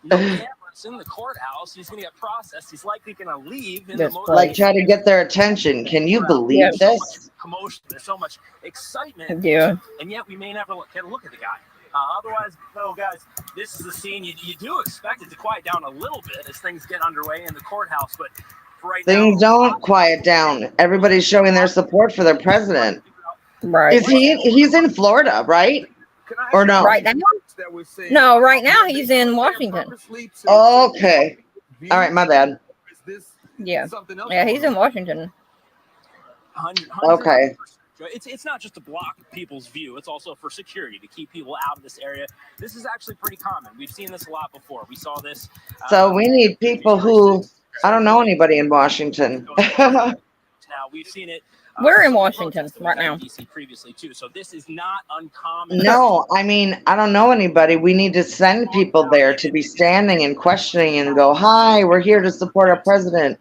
No cameras in the courthouse. He's going to get processed. He's likely going to leave in the This motorcade. Like try to get their attention. Can you believe Yeah. There's so much this? commotion. There's so much excitement. Yeah. And yet we may never get a look at the guy. Otherwise, guys, this is the scene you do expect it to quiet down a little bit as things get underway in the courthouse. But for right Things now, don't quiet down. Everybody's showing their support for their president. Right. Is he's in Florida, right? Or no? Right now? No, right now he's in Washington. Okay. All right, my bad. Yeah. Yeah, he's in Washington. Okay. It's not just to block people's view. It's also for security, to keep people out of this area. This is actually pretty common. We've seen this a lot before. We saw this. So we need people who I don't know anybody in Washington. Now we've seen it. We're in Washington right now. DC previously too, so this is not uncommon. No, I mean, I don't know anybody. We need to send people there to be standing and questioning and go, hi, we're here to support our president.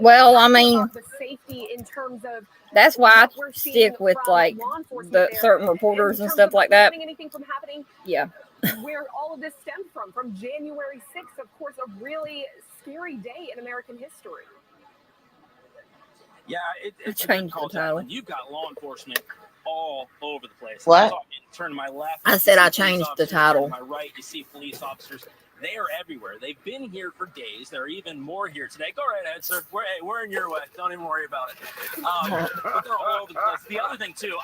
Well, I mean, the safety in terms of that's why what we're I seeing stick with from like law enforcement the there, certain reporters in and terms stuff of like that. preventing anything from happening. Yeah. Where all of this stemmed from January 6th, of course, a really scary day in American history. Yeah, it's a Change good call, the title. Jacqueline. You've got law enforcement all over the place. What? I'm talking, turn to my left. I said you I see police changed the officers, turn title. to my right, you see police officers. They are everywhere. They've been here for days. There are even more here today. Go right ahead, sir. We're in your way. Don't even worry about it. But they're all over the place. The other thing too,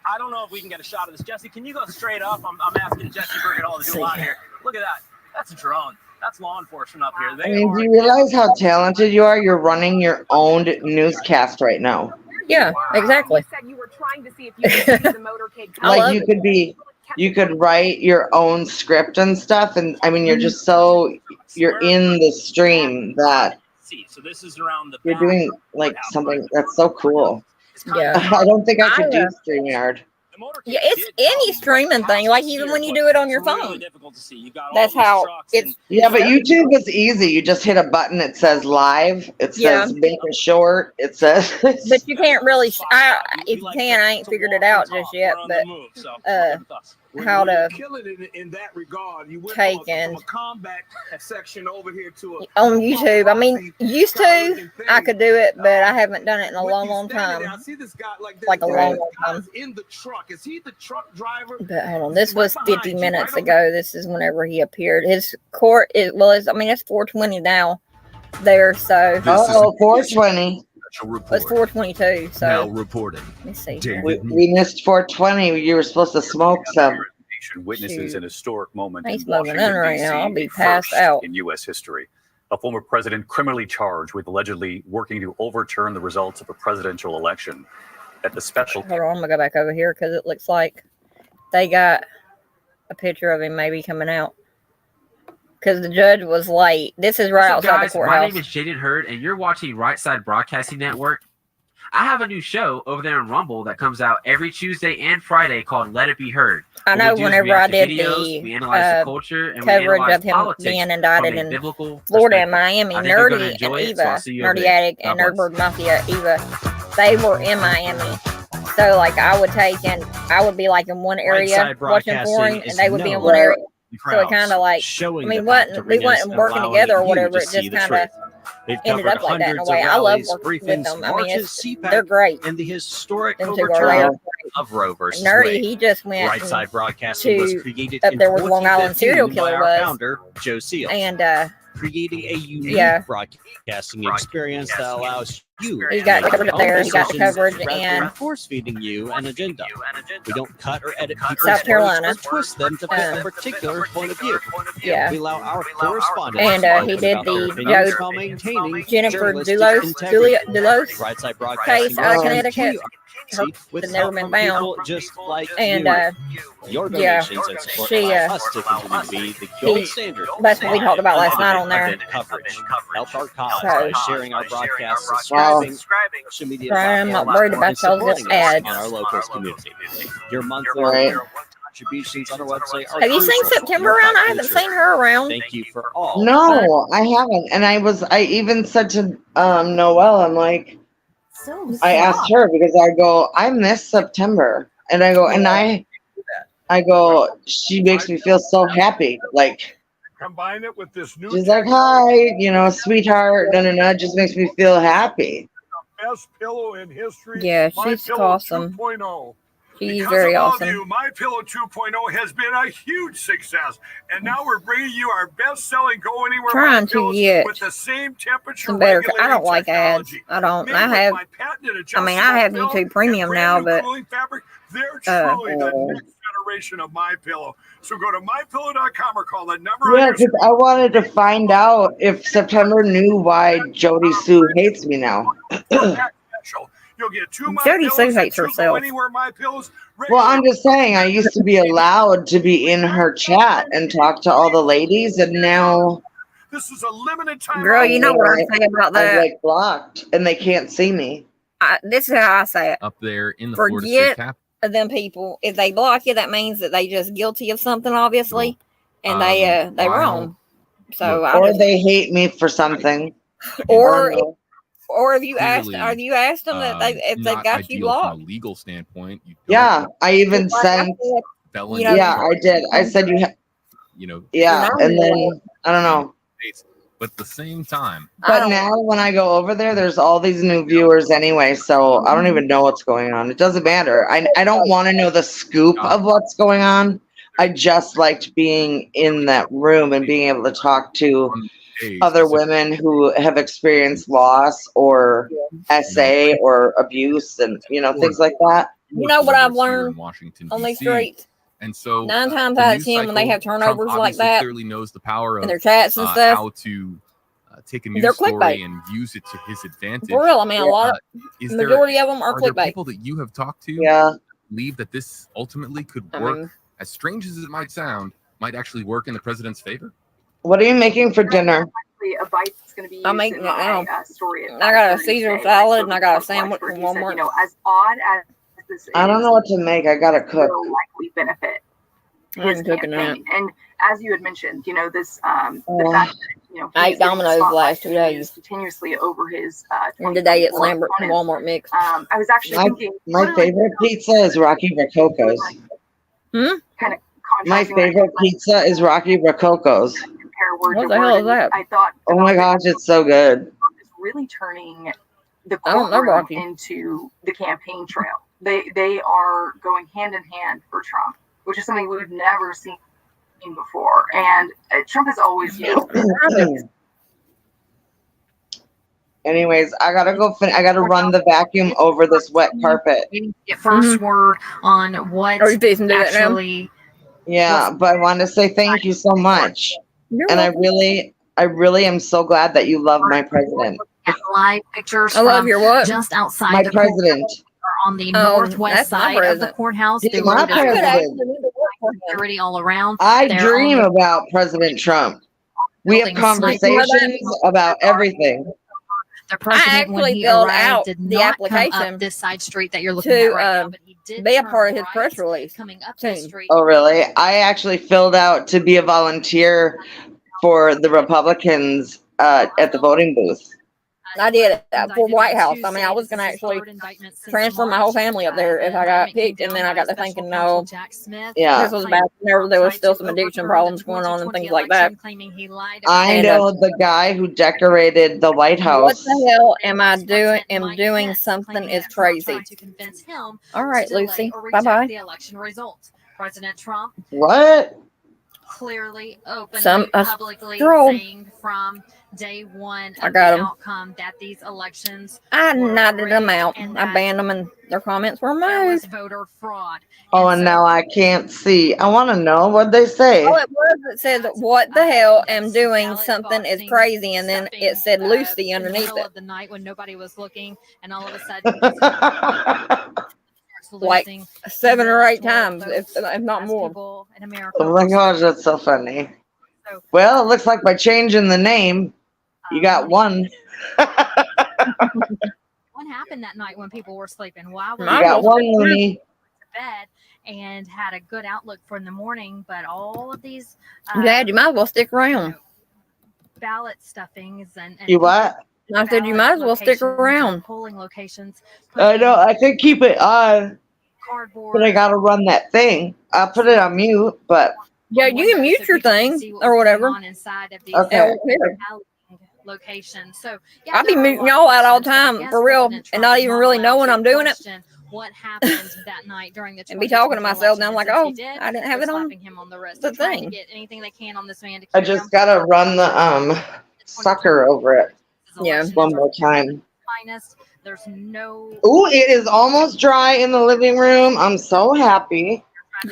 I don't know if we can get a shot of this. Jesse, can you go straight up? I'm asking Jesse Bergadal to do a lot here. Look at that. That's a drone. That's law enforcement up here. I mean, do you realize how talented you are? You're running your own newscast right now. Yeah, exactly. You said you were trying to see if you could see the motorcade. Like you could write your own script and stuff, and I mean, you're just you're in the stream that So this is around the you're doing like something that's so cool. Yeah. I don't think I could do StreamYard. Yeah, it's any streaming thing. Like even when you do it on your phone. That's how it's. Yeah, but YouTube is easy. You just hit a button. It says live. It says make a short. It says. But you can't really. If you can, I ain't figured it out just yet. But how to kill it in that regard. You went take from a combat section over here to on YouTube. I mean, used to I could do it, but I haven't done it in a long time. I see this guy like a long time. In the truck. Is he the truck driver? But hold on, this was 50 minutes ago. This is whenever he appeared. His court is it's 4:20 now. There, so 4:20. It's 4:22. So now reporting. Let me see. We missed 4:20. You were supposed to smoke some. Witnesses an historic moment He's in smoking Washington, in right D.C., now. I'll be the passed first out. in U.S. history. A former president criminally charged with allegedly working to overturn the results of a presidential election. At the special. Hold on, I'm gonna go back over here because it looks like they got a picture of him maybe coming out. Because the judge was late. This is right outside the courthouse. My name is Jaden Hurd, and you're watching Right Side Broadcasting Network. I have a new show over there on Rumble that comes out every Tuesday and Friday called Let It Be Heard. I know whenever I did we analyze the culture and coverage we of him politics being indicted from a in biblical Florida and perspective. Miami, I think you're gonna Nerdy and enjoy it, so Eva, I'll see you over Nerdy there. Addict and God bless. Nerdbird Mafia, Eva, they were in Miami. So like I would be like in one area watching porn and they would be in one area. So it kind of like, we wasn't working together or whatever. It just kind of ended up like that in a way. I love working with them. I mean, they're great. And the historic Them two are overturn great. of Roe versus Nerdy, Wade. he just went Right Side Broadcasting was created up in there with Long Island 1415 serial by killer our was. founder, Joe Seal. And creating a unique broadcasting experience that allows you he got to make coverage your up there. own He got decisions coverage rather than and force feeding you an agenda. We don't cut or edit people's South Carolina. words or twist them to fit a particular point of view. Yeah. We allow our correspondents And to he open did about their the opinions while maintaining Jennifer journalistic Dulos integrity. Right Side Broadcasting case out of runs Connecticut. with Had never help been from found. people just like And your yeah, donations and support she allow us to continue to be the gold standard. That's what we talked about last night on there. Event coverage. Help our cause So- by sharing our broadcasts, subscribing, social media I'm not platforms, worried about and those supporting us ads. on our local community. Your monthly Right. contributions on our website are Have you seen crucial to September your around? I haven't future. seen her around. Thank you for all. No, I haven't. And I even said to Noelle, I'm like, I asked her because I go, I miss September. And I go, and I go, she makes me feel so happy. Like, Combine it with this new she's like, hi, sweetheart. Just makes me feel happy. best pillow in history. Yeah, My she's Pillow awesome. 2.0. She's Because very of all of awesome. you, My Pillow 2.0 has been a huge success, and now we're bringing you our best-selling Go Anywhere Trying My to Pillows get with the same temperature some better. I regulating don't like ads. technology. I don't. Made I with have. my patented I have adjustable YouTube Premium brand now, new but cooling fabric. They're truly the next generation of My Pillow. So go to mypillow.com or call that number. Yeah, on your because I wanted to find out if September knew why Jody Sue hates me now. special. You'll get two My Jody Pillows Sue and hates two Go herself. Anywhere My Pillows. Well, I'm just saying, I used to be allowed to be in her chat and talk to all the ladies, and now This is a limited time. Girl, you know what I say about I'm that? like blocked, and they can't see me. This is how I say it. Up there in the Florida State Forget Capitol. them people. If they block you, that means that they just guilty of something, obviously, and they while- wrong. So Or they hate me for something. or no. or if you asked, Clearly, have you asked them that if they've not got you ideal from blocked? a legal standpoint. You don't Yeah, I even Like I sent. said, felony Yeah, I did. I said you. you know, Yeah, You're not and in the then I don't know. But at the same time, But now when I go over there, there's all these new viewers anyway, so I don't even know what's going on. It doesn't matter. I don't want to know the scoop of what's going on. I just liked being in that room and being able to talk to other women who have experienced loss or SA or abuse and, things like that. You know what I've here in learned Washington, on these D.C. streets? And so 9 times the out of news 10 when they cycle, have Trump turnovers like obviously that clearly knows the power in of their chats and stuff, how to take a they're news story clickbait. and use it to his advantage. For real, I mean, a lot of Is majority of them are are there clickbait. people that you have talked to Yeah. believe that this ultimately could I work, mean- as strange as it might sound, might actually work in the president's favor? What are you making for dinner? A bite that's going to be I'm used making in it my now. story. At I got a 5:30 Caesar today. salad and I got a Pork sandwich where from he said, Walmart. as odd as this I don't is, know what to make. I gotta cook. will likely benefit I his ain't cooking that. campaign. And as you had mentioned, this the fact that I he's ate getting the Domino's the spotlight last 2 and days. used continuously over his And today it's 2024 Lambert from opponents. Walmart mix. I was actually thinking, My favorite pizza is Rocky Rococo's. kind of My favorite pizza is Rocky Rococo's. compare word What to the hell word. is And that? I thought Oh my gosh, it's so good. is really turning the I don't know courtroom Rocky. into the campaign trail. They are going hand in hand for Trump, which is something we've never seen before. And Trump has always, Anyways, I gotta go. I gotta run the vacuum over this wet carpet. Get 1st word on what Are you fixing to do that now? actually. Yeah, but I wanted to say thank you so much. You're And I welcome. really am so glad that you love my president. Live pictures I love from your what? just outside My the president. on the northwest that's my side of the president. courthouse. He's The my road is I could actually president. need to work for him. security all around. I They're dream on about President Trump. We have building sniper- conversations about everything. The I president, when actually he filled arrived, out did the not come up application this side street that you're looking at right now, to but he did be a turn part of his right, press release coming up this soon. street. Oh, really? I actually filled out to be a volunteer for the Republicans at the voting booth. I did it for White House. I mean, I was going to actually transfer my whole family up there if I got picked, and then I got to thinking, no, Yeah. this was back whenever there was still some addiction problems going on and things like that. I And, know the guy who decorated the White What House. the hell am I doing? Am doing something is crazy. All right, Lucy. Bye bye. The election results. President Trump What? clearly, openly, Some a publicly stroll. saying from day one I of got the 'em. outcome that these elections I were knotted them rigged out. and I that banned them, and their comments were there was moved. voter fraud. Oh, and now I can't see. I want to know what they say. All it was, it said, "What the hell am doing? Something is crazy," and then it said Lucy in the underneath middle it. of the night when nobody was looking, and all of a sudden Like losing 7 or 8 electoral times, if votes not as more. people in America Oh my were gosh, that's so funny. So- Well, it looks like by changing the name, you got one. What happened that night when people were sleeping? Why were You got one, Looney. to bed and had a good outlook for in the morning, but all of these Dad, you might as well stick around. ballot stuffings and You what? I said you might as well stick around. polling locations. I know. I could keep it on, but I gotta run that thing. I'll put it on mute, but Yeah, you can mute your thing or whatever. Inside of these okay. locations. So I'll be muting y'all out all the time for real, and not even really knowing I'm doing it. What happened that night during the And be talking to myself, and I'm like, oh, did, I didn't have it on him on the wrist. the Trying to thing. get anything they can on this man to I keep just him. gotta run the sucker over it. Yeah. One more time. Finest. There's no Ooh, it is almost dry in the living room. I'm so happy.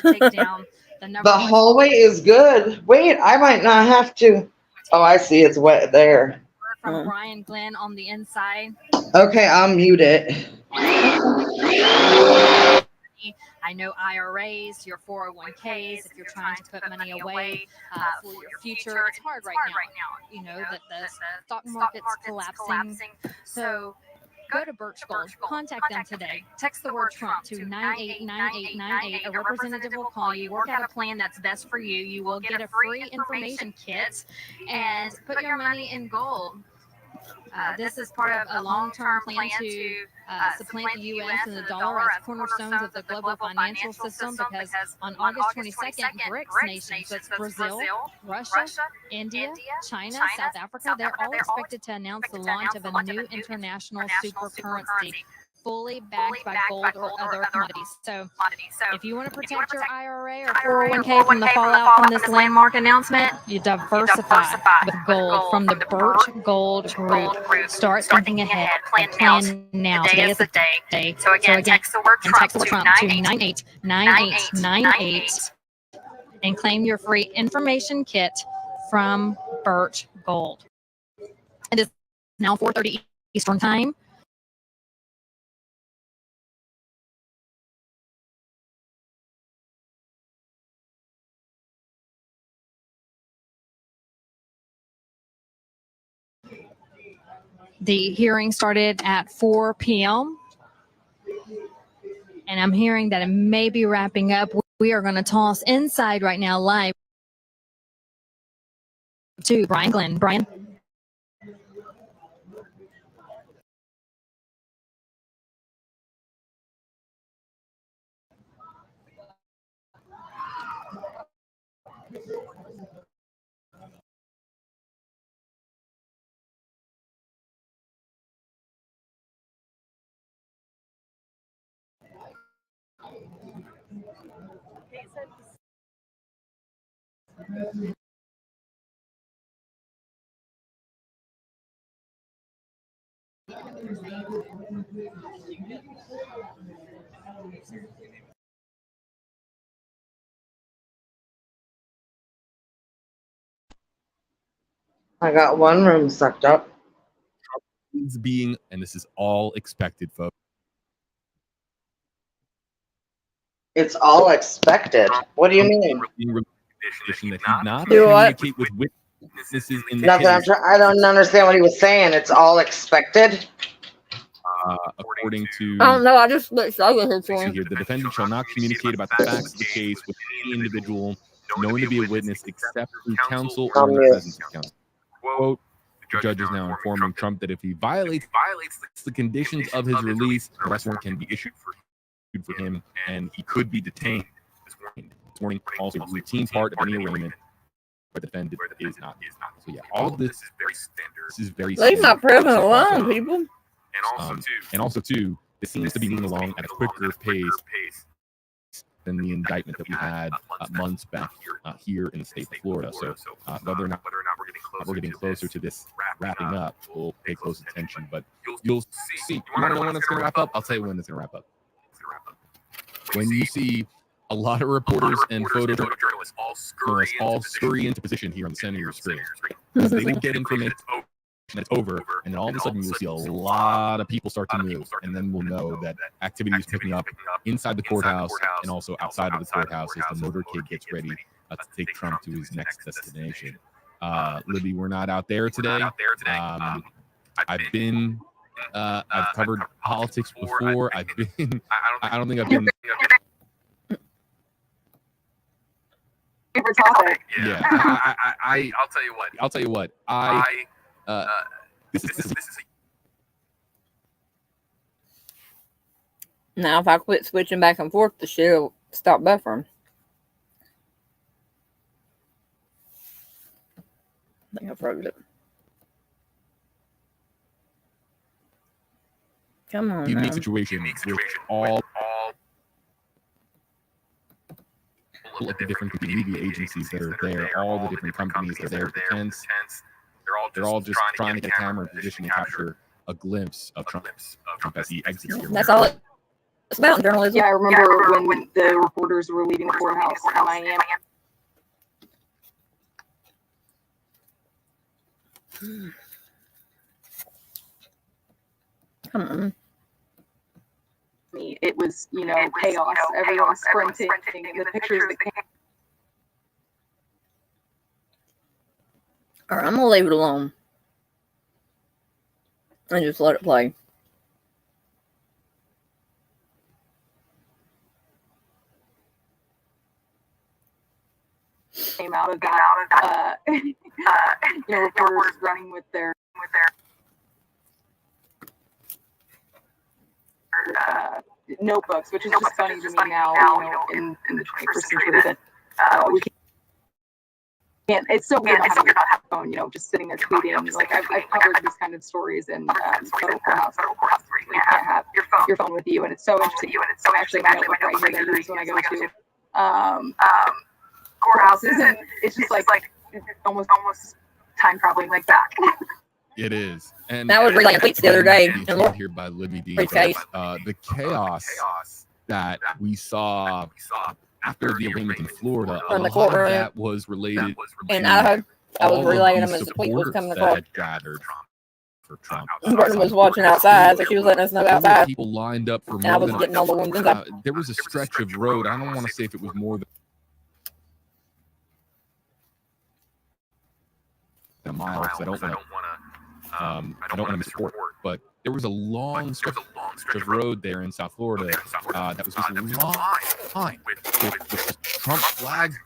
trying to take down the number The one hallway is good. Wait, I might not have to. Oh, I see. It's wet there. from Brian Glenn on the inside. Okay, I'll mute it. I know IRAs, your 401ks, if you're trying to put money away for your future, it's hard right now. You know that the stock market's collapsing. So go to Birch Gold. Contact them today. Text the word Trump to 989898. A representative will call you, work out a plan that's best for you. You will get a free information kit and put your money in gold. This is part of a long-term plan to supplant the U.S. and the dollar as cornerstones of the global financial system, because on August 22nd, BRICS nations, that's Brazil, Russia, India, China, South Africa, they're all expected to announce the launch of a new international super currency, fully backed by gold or other commodities. So if you want to protect your IRA or 401k from the fallout from this landmark announcement, you diversify with gold from the Birch Gold Group. Start thinking ahead and plan now. Today is the day. So again, text the word Trump to 989898 and claim your free information kit from Birch Gold. It is now 4:30 Eastern Time. The hearing started at 4 p.m. and I'm hearing that it may be wrapping up. We are going to toss inside right now live to Brian Glenn. Brian. I got one room sucked up. Is being, and this is all expected, folks. It's all expected. What do you mean? That he not Do what? communicate with witnesses in the Nothing. case. I don't understand what he was saying. It's all expected. According to, I don't know. I just looked so good see here, the defendant shall not communicate about the facts of the case with any individual known to be a witness except through counsel or in the presence of counsel. Quote, the judge is now informing Trump that if he violates the conditions of his release, an arrest warrant can be issued for him and he could be detained. This warning also a routine part of any arraignment where the defendant is not. So yeah, all of this is very standard. This is very Leave my present So alone, people. And also too, this seems to be moving along at a quicker pace than the indictment that we had months back here in the state of Florida. So whether or not we're getting closer to this wrapping up, we'll pay close attention. But you'll see. You want to know when it's going to wrap up? I'll tell you when it's going to wrap up. When you see a lot of reporters and photojournalists all scurry into position here on the center of your screen, because they will get information that's over, and then all of a sudden you'll see a lot of people start to move, and then we'll know that activity is picking up inside the courthouse and also outside of the courthouse as the motorcade gets ready to take Trump to his next destination. Libby, we're not out there today. I've covered politics before. I don't think I've been. Favorite topic. Yeah, I'll tell you what. This is Now, if I quit switching back and forth, the shit will stop buffering. I think I froze it. Come on. unique now. situation with all of the different media agencies that are there, all the different companies that are there, the tents. They're all just trying to get a camera in position to capture a glimpse of Trump as he exits here. That's all it's about in journalism. Yeah, I remember when the reporters were leaving the courthouse in Miami. Come on. It was, chaos. Everyone was sprinting. The pictures that came. All right, I'm gonna leave it alone and just let it play. Came out of that, reporters running with their notebooks, which is just funny to me now, in the 21st century that we can't. It's so weird not having a phone, just sitting there tweeting. Like I've covered these kind of stories in federal courthouse where you can't have your phone with you, and it's so interesting. I actually have a notebook right here that I use when I go to courthouses, and it's just like almost time traveling like that. It is. And that was relaying tweets the other day. Here by Libby D. The chaos that we saw after the arraignment in Florida, a lot of that was related and to I was relaying them as the tweet was coming across. Gathered for Trump. Burton was watching outside, so she was letting us know outside. People lined up for and I was more getting all the ones inside. there was a stretch of road. I don't want to say if it was more than a mile because I don't want to misport, but there was a long stretch of road there in South Florida that was just a long line with Trump flags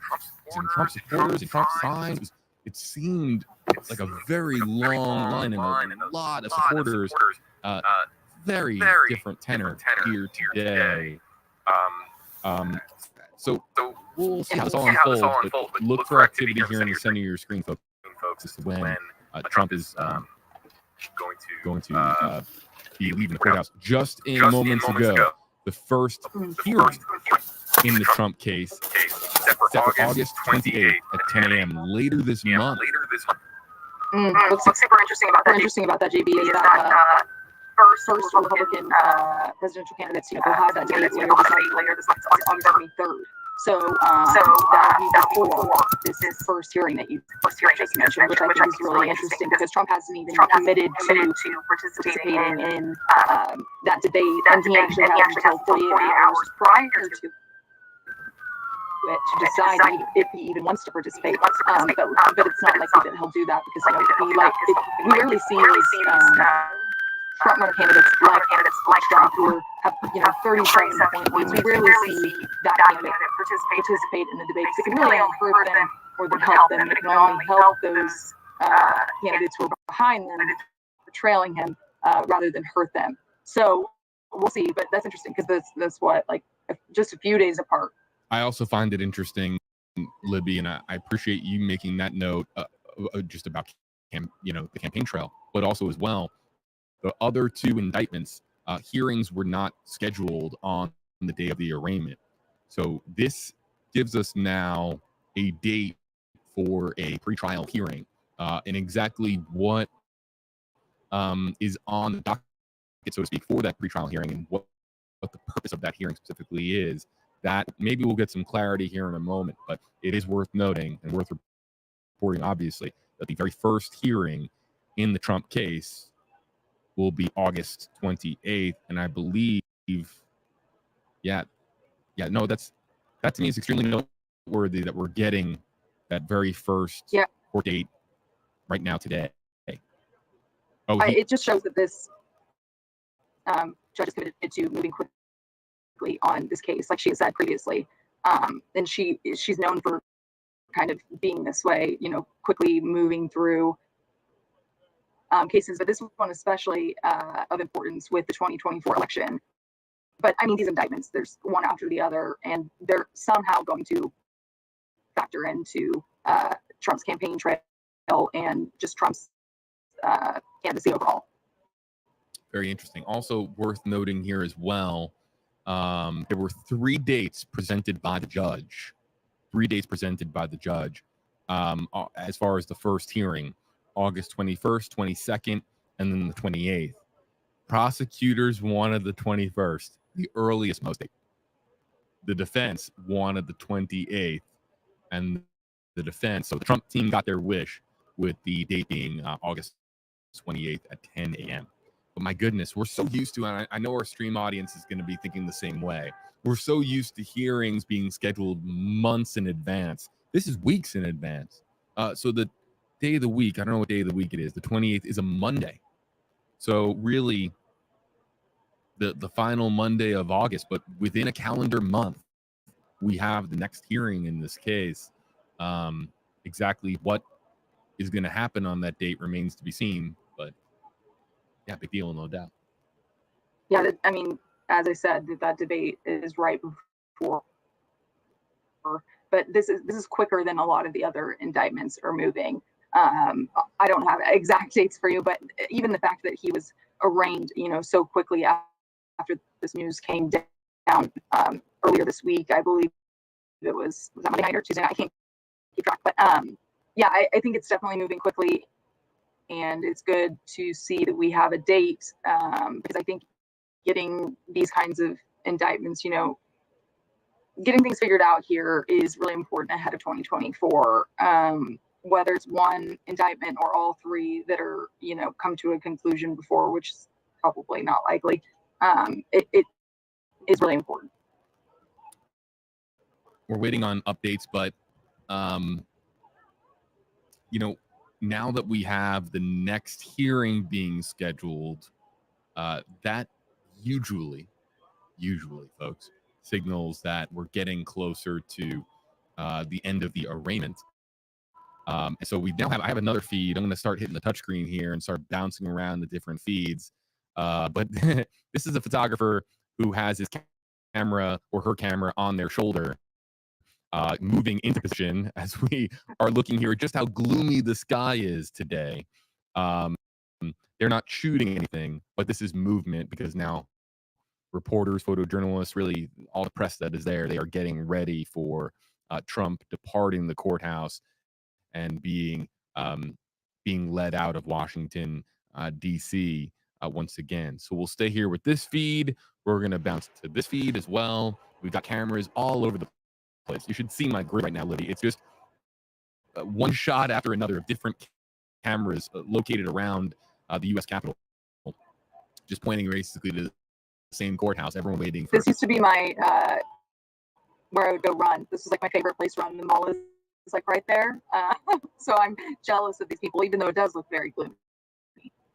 and Trump supporters and Trump signs. It seemed like a very long line and a lot of supporters. Very different tenor here today. So we'll see how this all unfolds, but look for activity here in the center of your screen, folks. This is when Trump is going to be leaving the courthouse. Just in moments ago, the first hearing in the Trump case set for August 28th at 10 a.m. later this month. What's super interesting about that, JB, is that first Republican presidential candidates, will have that date later this month, August 23rd. So that would be before this first hearing that you just mentioned, which I think is really interesting because Trump hasn't even committed to participating in that debate, and he actually has until 48 hours prior to it to decide if he even wants to participate. But it's not likely that he'll do that because we rarely see front-runner candidates like Trump who have 37 points. We rarely see that candidate participate in the debate because it can really only hurt them more than help them. It can only help those candidates who are behind them for trailing him rather than hurt them. So we'll see, but that's interesting because that's what, just a few days apart. I also find it interesting, Libby, and I appreciate you making that note just about the campaign trail, but also as well, the other two indictments, hearings were not scheduled on the day of the arraignment. So this gives us now a date for a pretrial hearing, and exactly what is on the docket, so to speak, for that pretrial hearing and what the purpose of that hearing specifically is. That maybe we'll get some clarity here in a moment, but it is worth noting and worth reporting, obviously, that the very first hearing in the Trump case will be August 28th. And I believe, that to me is extremely noteworthy that we're getting that very first court date right now today. It just shows that this judge is committed to moving quickly on this case, like she said previously, and she's known for kind of being this way, quickly moving through cases, but this one especially of importance with the 2024 election. But I mean, these indictments, there's one after the other, and they're somehow going to factor into Trump's campaign trail and just Trump's candidacy overall. Very interesting. Also worth noting here as well, there were 3 dates presented by the judge. As far as the first hearing, August 21st, 22nd, and then the 28th. Prosecutors wanted the 21st, the earliest most date. The defense wanted the 28th, and so the Trump team got their wish with the date being August 28th at 10 a.m. But my goodness, we're so used to, and I know our stream audience is going to be thinking the same way. We're so used to hearings being scheduled months in advance. This is weeks in advance. So the day of the week, I don't know what day of the week it is. The 28th is a Monday. So really, the final Monday of August, but within a calendar month, we have the next hearing in this case. Exactly what is going to happen on that date remains to be seen. But yeah, big deal, no doubt. Yeah, I mean, as I said, that debate is right before. But this is quicker than a lot of the other indictments are moving. I don't have exact dates for you, but even the fact that he was arraigned, so quickly after this news came down earlier this week, I believe it was Monday night or Tuesday night, I can't keep track, but yeah, I think it's definitely moving quickly, and it's good to see that we have a date, because I think getting these kinds of indictments, getting things figured out here is really important ahead of 2024. Whether it's one indictment or all three that are, come to a conclusion before, which is probably not likely, it is really important. We're waiting on updates, but now that we have the next hearing being scheduled, that usually, folks, signals that we're getting closer to the end of the arraignment. And so I have another feed. I'm going to start hitting the touchscreen here and start bouncing around the different feeds. But this is a photographer who has his camera or her camera on their shoulder, moving into position as we are looking here at just how gloomy the sky is today. They're not shooting anything, but this is movement, because now reporters, photojournalists, really all the press that is there, they are getting ready for Trump departing the courthouse and being led out of Washington, D.C. Once again. So we'll stay here with this feed. We're going to bounce to this feed as well. We've got cameras all over the place. You should see my grid right now, Libby. It's just one shot after another of different cameras located around the U.S. Capitol, just pointing basically to the same courthouse. Everyone waiting for. This used to be my where I would go run. This is like my favorite place to run. The mall is like right there. So I'm jealous of these people, even though it does look very gloomy.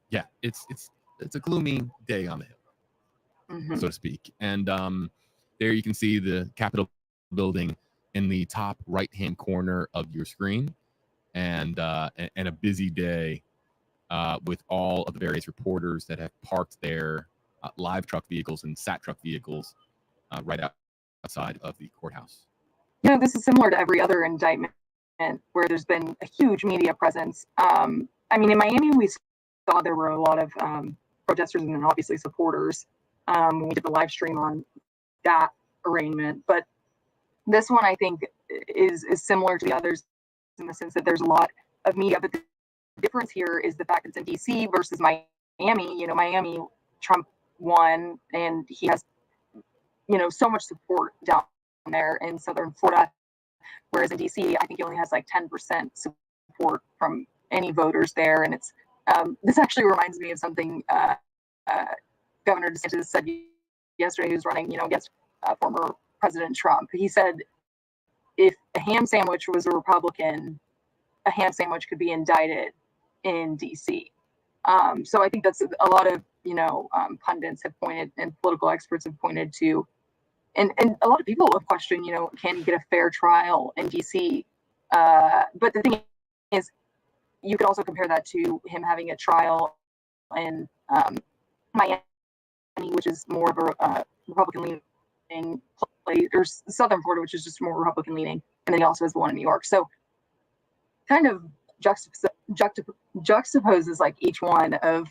Yeah, it's a gloomy day on the hill, so to speak. And there you can see the Capitol building in the top right-hand corner of your screen, and a busy day with all of the various reporters that have parked their live truck vehicles and sat truck vehicles right outside of the courthouse. This is similar to every other indictment where there's been a huge media presence. I mean, in Miami, we saw there were a lot of protesters and then obviously supporters when we did the live stream on that arraignment. But this one, I think, is similar to the others in the sense that there's a lot of media. But the difference here is the fact that it's in D.C. versus Miami. Miami, Trump won, and he has, so much support down there in Southern Florida. Whereas in D.C., I think he only has like 10% support from any voters there. And it's this actually reminds me of something Governor DeSantis said yesterday. He was running, against former President Trump. He said, if a ham sandwich was a Republican, a ham sandwich could be indicted in D.C. So I think that's a lot of, pundits have pointed and political experts have pointed to. And a lot of people have questioned, can you get a fair trial in D.C.? But the thing is, you could also compare that to him having a trial in Miami, which is more of a Republican-leaning place, or Southern Florida, which is just more Republican-leaning, and then he also has the one in New York. So kind of juxtaposes like each one of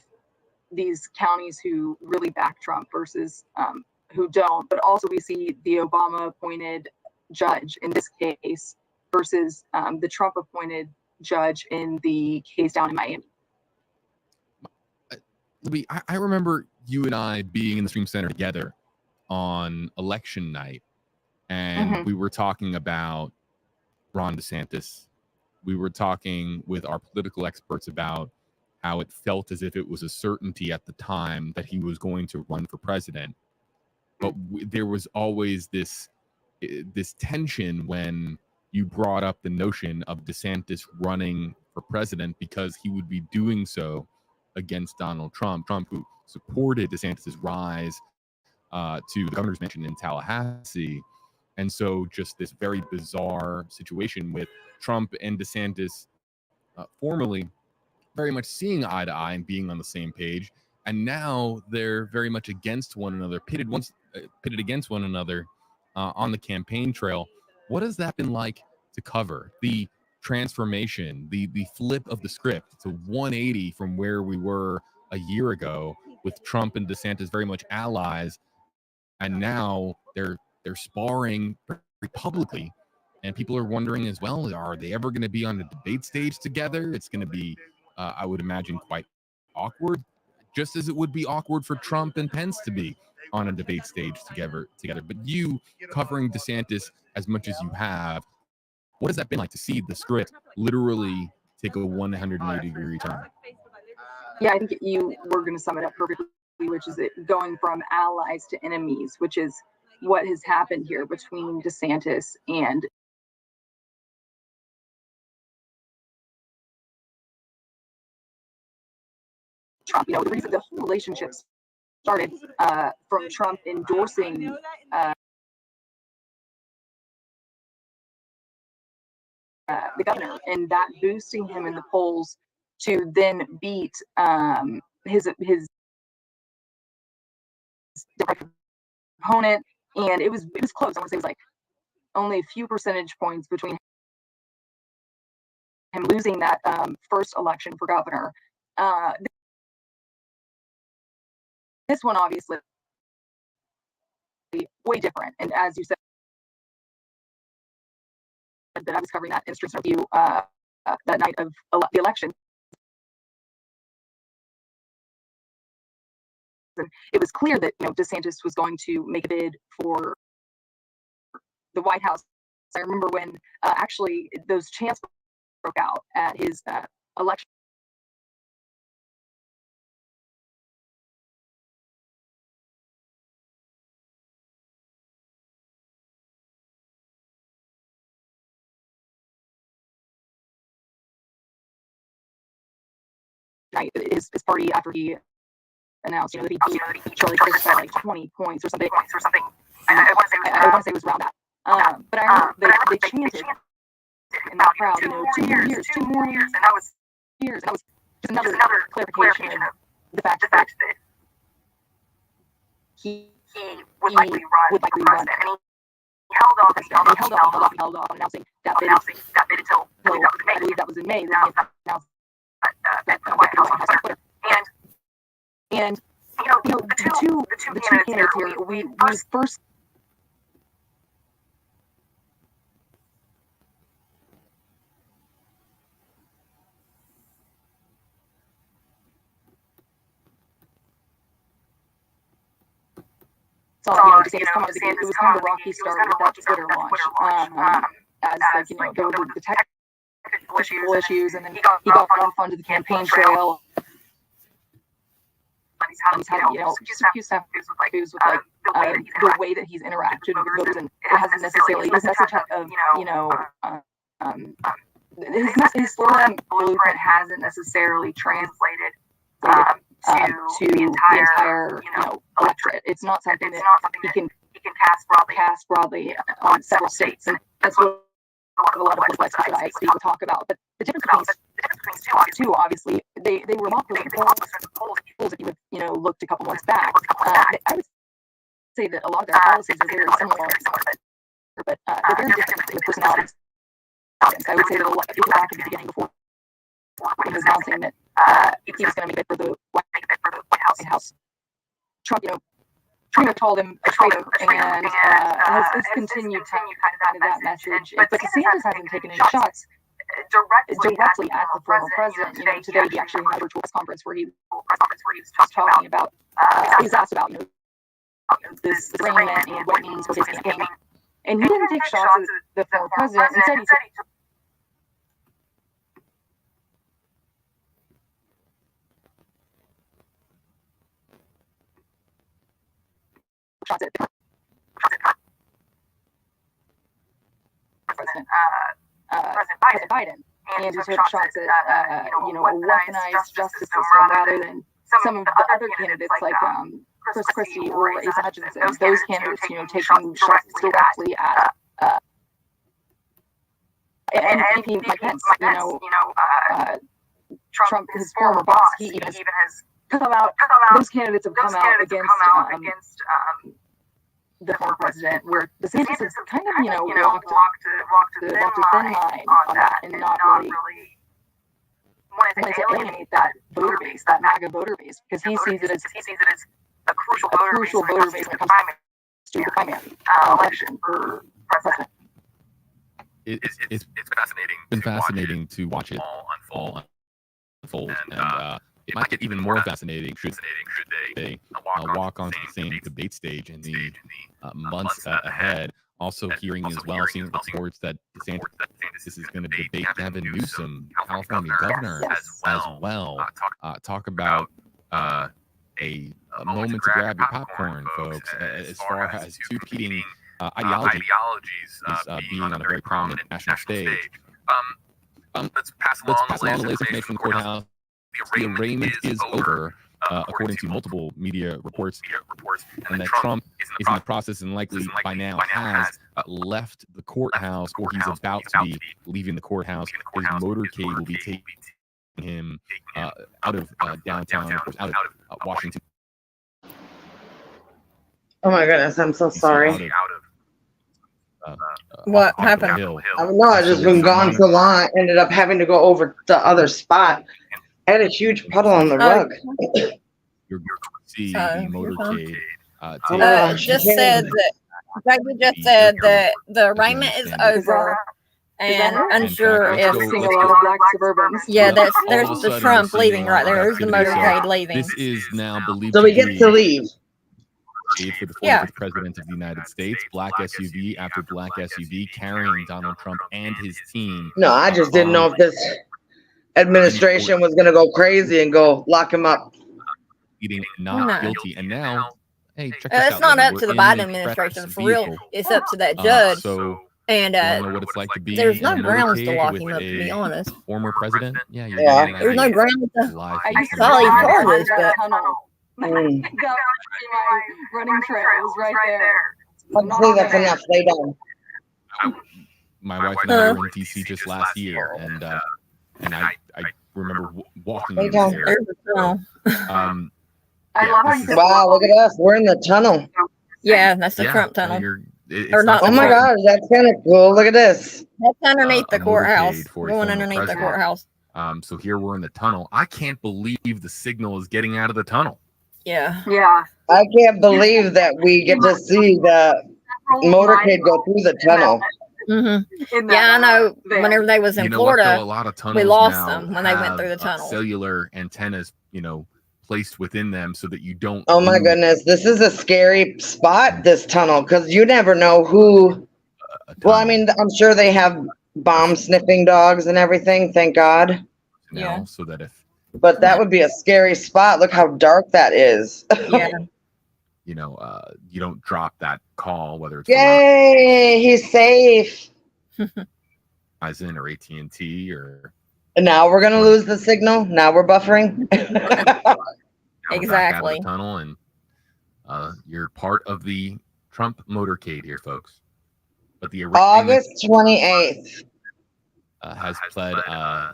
these counties who really back Trump versus who don't, but also we see the Obama appointed judge in this case versus the Trump appointed judge in the case down in Miami. Libby, I remember you and I being in the Stream Center together on election night, and we were talking about Ron DeSantis. We were talking with our political experts about how it felt as if it was a certainty at the time that he was going to run for president. But there was always this tension when you brought up the notion of DeSantis running for president, because he would be doing so against Donald Trump, who supported DeSantis's rise to the governor's mansion in Tallahassee. And so just this very bizarre situation with Trump and DeSantis formally very much seeing eye to eye and being on the same page. and now they're very much against one another, pitted against one another on the campaign trail. What has that been like to cover? The transformation, the flip of the script to 180 from where we were a year ago, with Trump and DeSantis very much allies, and now they're sparring very publicly, and people are wondering as well, are they ever going to be on a debate stage together? It's going to be, I would imagine, quite awkward, just as it would be awkward for Trump and Pence to be on a debate stage together. But you, covering DeSantis as much as you have, what has that been like to see the script literally take a 180-degree turn? Yeah, I think you were going to sum it up perfectly, which is it going from allies to enemies, which is what has happened here between DeSantis and Trump. You know, the reason the whole relationship started from Trump endorsing the governor, and that boosting him in the polls to then beat his direct opponent. And it was close. I want to say it was like only a few percentage points between him losing that first election for governor. This one obviously way different, and as you said, that I was covering that instance with you that night of the election. And it was clear that, you know, DeSantis was going to make a bid for the White House. I remember when actually those chants broke out at his election night. His party, after he announced, you know, that he beat Charlie Crist by like 20 points or something. I want to say it was around that. But I remember they chanted in the crowd, you know, 2 more years, and that was just another clarification of the fact that he would likely run president. And he held off announcing that bid until I believe that was in May. That he announced that White House on Twitter. And you know, the two candidates here, we first saw, you know, DeSantis come out, it was kind of a rocky start with that Twitter launch. As like, you know, there were the technical issues, and then he got off onto the campaign trail. He's had, you know, just a few snaps with like the way that he's interacted with voters, and it hasn't necessarily his message of, you know, his Florida blueprint hasn't necessarily translated to the entire, you know, electorate. It's not something that he can cast broadly on several states, and that's what a lot of folks that I speak will talk about. But the difference between two, obviously, they were not the polls if you would, you know, looked a couple months back. I would say that a lot of their policies are very similar, but they're very different in personalities. I would say that a lot of people back at the beginning, before when he was announcing that he was going to make it for the White House, Trump, you know, pretty much called him a traitor, and has continued kind of that message. But DeSantis hasn't taken any shots directly at the former president. You know, today he actually had a virtual press conference where he was talking about, he was asked about, you know, this arraignment and what it means for his campaign. And he didn't take shots at the former president. Instead, he took shots at President Biden, and he took shots at you know, a weaponized justice system rather than some of the other candidates like Chris Christie or Asa Hutchinson. Those candidates, you know, taking shots directly at and VP Mike Pence. You know, Trump, his former boss, he even has those candidates have come out against the former president, where the DeSantis has kind of, walked a thin line on that and not really wanted to alienate that voter base, that MAGA voter base, because he sees it as a crucial voter base when it comes to the primary election for president. It's been fascinating to watch it all unfold, and it might get even more fascinating should they walk onto the same debate stage in the months ahead. Also hearing as well, seeing reports that DeSantis is going to debate Gavin Newsom, California governor, as well. Talk about a moment to grab your popcorn, folks, as far as two competing ideologies being on a very prominent national stage. Let's pass along the latest information from the courthouse. The arraignment is over, according to multiple media reports, and that Trump is in the process and likely by now has left the courthouse, or he's about to be leaving the courthouse. His motorcade will be taking him out of downtown, out of Washington. Oh my goodness, I'm so sorry. What happened? I don't know, I've just been gone so long, I ended up having to go over the other spot. I had a huge puddle on the rug. You're going to see the motorcade. Just said that. Becky just said that the arraignment is over, and unsure if. Yeah, there's the Trump leaving right there. There's the motorcade leaving. This is now believed. So we get to leave. For the 45th president of the United States, black SUV after black SUV carrying Donald Trump and his team. No, I just didn't know if this administration was going to go crazy and go lock him up. Eating not guilty, and now, hey, check this out. It's not up to the Biden administration for real. It's up to that judge. And I know what it's like to be. There's no grounds to lock him up, to be honest. Former president, yeah. There's no grounds to solid charges, but. Running trails right there. Hopefully that's enough. Lay down. My wife and I were in DC just last year, and I remember walking in there. Wow, look at us. We're in the tunnel. Yeah, that's the Trump tunnel. Or not. Oh my gosh, that's kind of cool. Look at this. That's underneath the courthouse. Going underneath the courthouse. So here we're in the tunnel. I can't believe the signal is getting out of the tunnel. Yeah. I can't believe that we get to see the motorcade go through the tunnel. Mm-hmm. Yeah, I know. Whenever they was in Florida, a lot of tunnels we lost them when they went through the tunnel. Cellular antennas, placed within them so that you don't. Oh my goodness, this is a scary spot. This tunnel, because you never know who. Well, I mean, I'm sure they have bomb sniffing dogs and everything. Thank God. Yeah. So that if. But that would be a scary spot. Look how dark that is. Yeah. You don't drop that call, whether it's yay, he's safe. Verizon or AT&T or. And now we're gonna lose the signal. Now we're buffering. Exactly. Tunnel, and you're part of the Trump motorcade here, folks. But the August 28th. Has pled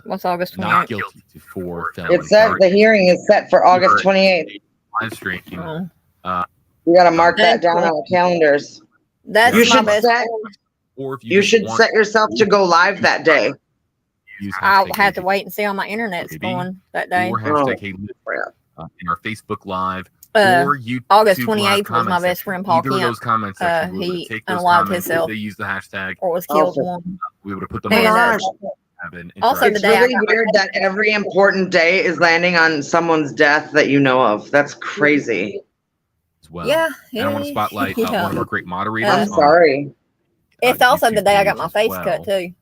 what's August 28th? Not guilty to 4 felony It says the hearing is set for August 28th. Live stream. We gotta mark that down on our calendars. That's you my should best. set. Or if you should set yourself to go live that day. I'll have to wait and see how my internet's going that day. Or hashtag in our Facebook Live. Or YouTube August 28th was my best friend Paul Either of those comment sections, he unalived himself. They use the hashtag. Or was killed one. We would have put them And, also, it's really weird that every important day is landing on someone's death that you know of. That's crazy. Well, yeah. I want to spotlight one of our great moderators. I'm sorry. It's also the day I got my face cut too.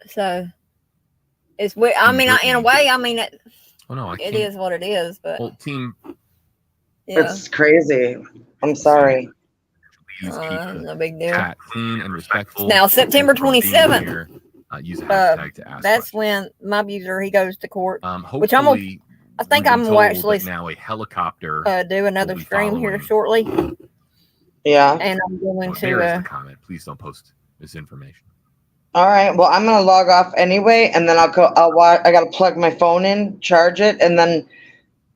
So it's weird. I mean, in a way, I mean it. Oh no, it is what it is. But team. Yeah. It's crazy. I'm sorry. No big deal. Clean and respectful. Now September 27th. Use a hashtag to ask. That's when my abuser he goes to court. Which I think I'm gonna actually now a helicopter do another stream here shortly. Yeah. And I'm going There is to the comment. Please don't post misinformation. All right. Well, I'm gonna log off anyway, and then I'll go. I gotta plug my phone in, charge it, and then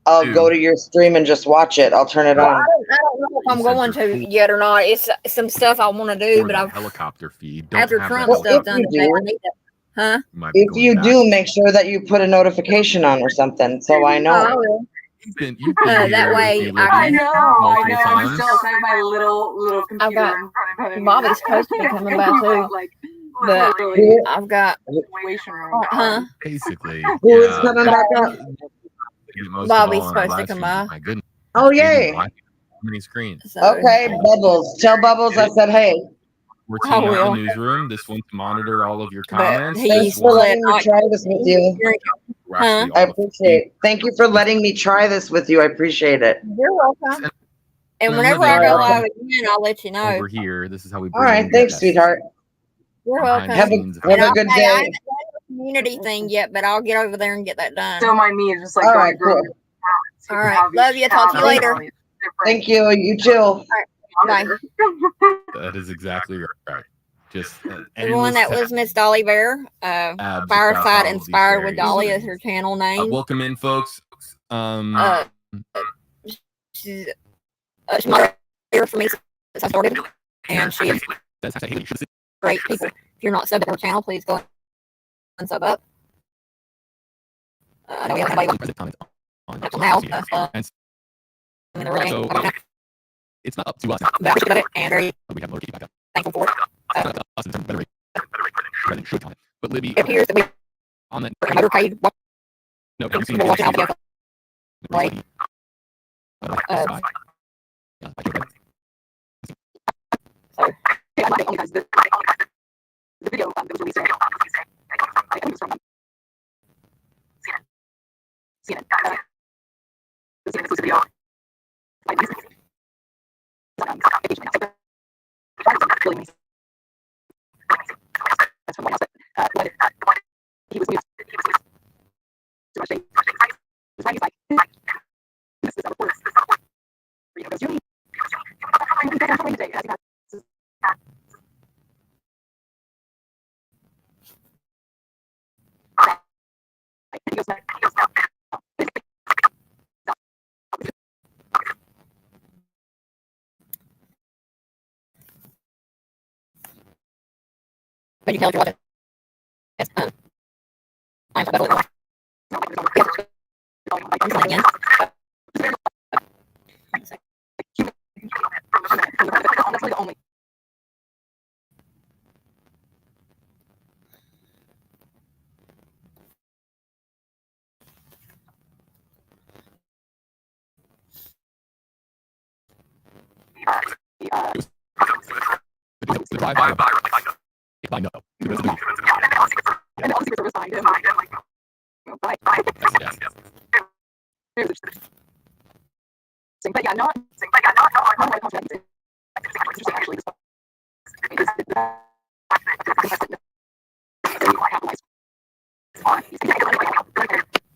I'll go to your stream and just watch it. I'll turn it Well, on. I don't know if I'm going to yet or not. It's some stuff I want to do, Or but that I've helicopter feed. Don't after have Trump that stuff helicopter done If you today, I do, need to. Huh? You might be if going you back. do, make sure that you put a notification on or something, so I Oh, I know. will. You've been here That with way me, I Libby, can. multiple I'm times. jealous. I have my little I've computer got in front of me. Bobby's supposed to be coming by too, Like, but literally, I've got. situation room. Huh? Basically, Who is yeah. coming back up? Most Bobby's of all on supposed to live come streams. by. My goodness. Oh, Maybe yay. watch many screens. So Okay, Bubbles. Tell Bubbles I said hey. We're I teaming up in will. the newsroom. This one to monitor all of your But comments. Thanks he's for This one, let letting me Ike. try this with you. we're Huh? actually I all the appreciate. Thank you for letting me try this with you. I appreciate it. You're welcome. And then whenever Libby, I go All right. live again, I'll let you know. over here. This is how we All bring right. in Thanks, guests. sweetheart. You're Behind welcome. the Have scenes. a And I'll good say I day. haven't done the community thing yet, but I'll get over there and get that done. Don't mind me, just like All going right, through cool. it. All right. Love you. Talk to you later. Thank you. You too. All right. Bye. That is exactly right. Just The one that was Miss Dolly Bear, Firefight Inspired with Dolly is her channel name. Welcome in, folks. She's my here for me since I started, and she's great people. If you're not subbed to her channel, please go and sub up. I know we have anybody now. So it's not up to us. But and very We have more back up. thankful for it. It's not up to us in terms of better Reddit should comment. But Libby, It appears that we on that motorcade. no, have you seen We're watching out the for like so yeah, only because the video that was released today, I think it was from CNN. The CNN exclusive video. That's from White House. He was too much shade. His writing is like, this is our report. You know, goes, Julie, today, as he has he goes back. But you tell if you watch it. It's I'm so better. Again. That's the only. I know. And all the Secret Service behind him. Bye. But yeah, not actually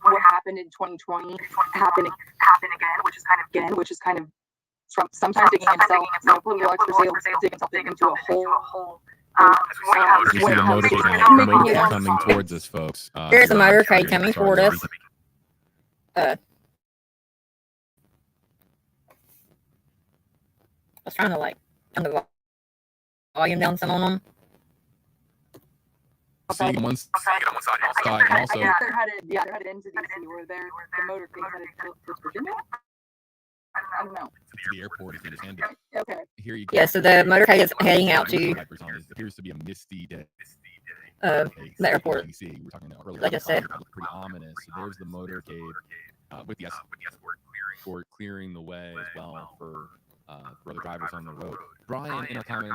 What happened in 2020 happened again, which is kind of sometimes digging himself. Political experts dig into a whole. You see the motorcade coming towards us, folks. There's a motorcade coming toward us. I was trying to like turn the volume down some on them. See one side, and also They're headed into DC, or the motorcade headed to Virginia. I don't know. the airport is just handed. Okay. Here you go. Yeah, so the motorcade is heading out to It appears to be a misty day. the airport. DC. We were talking about earlier. Like I said. It looked pretty ominous. So there's the motorcade with the escort clearing the way as well for other drivers on the road. Brian in our comment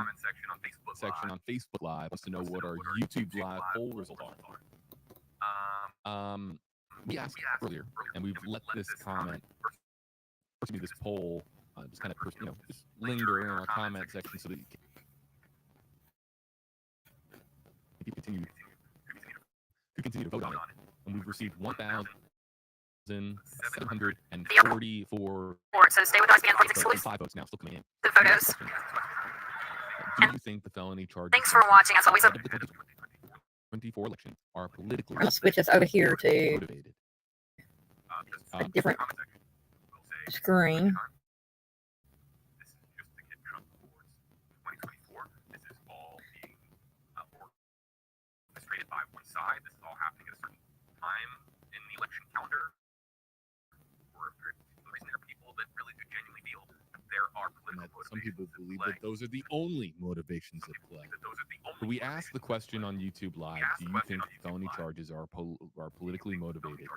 section on Facebook Live wants to know what our YouTube Live poll results are. We asked earlier, and we've let this comment, this poll, just kind of just linger in our comment section so that you can continue to vote on it. And we've received 1,744. So stay with us again, please exclude 5 votes now, still coming in. the photos. Do you think the felony charge? Thanks for watching. As always, 2024 election are politically I'm gonna switch this over here to motivated. a different screen. This is just to get Trump towards 2024. This is all being orchestrated by one side. This is all happening at a certain time in the election calendar. Or the reason there are people that really do genuinely feel that there are political motivations. Some people believe that those are the only motivations at play. So we asked the question on YouTube Live: do you think felony charges are politically motivated?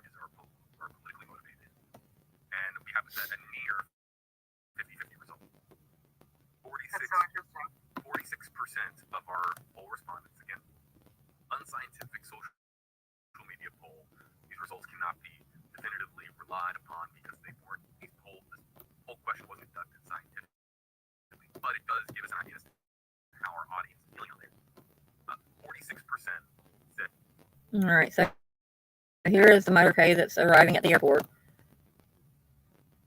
And we have a near 50-50 result. 46% of our poll respondents, again, unscientific social media poll. These results cannot be definitively relied upon because they weren't these polls. This whole question wasn't conducted scientifically, but it does give us an idea as to how our audience is feeling on there. 46% said. All right, so here is the motorcade that's arriving at the airport.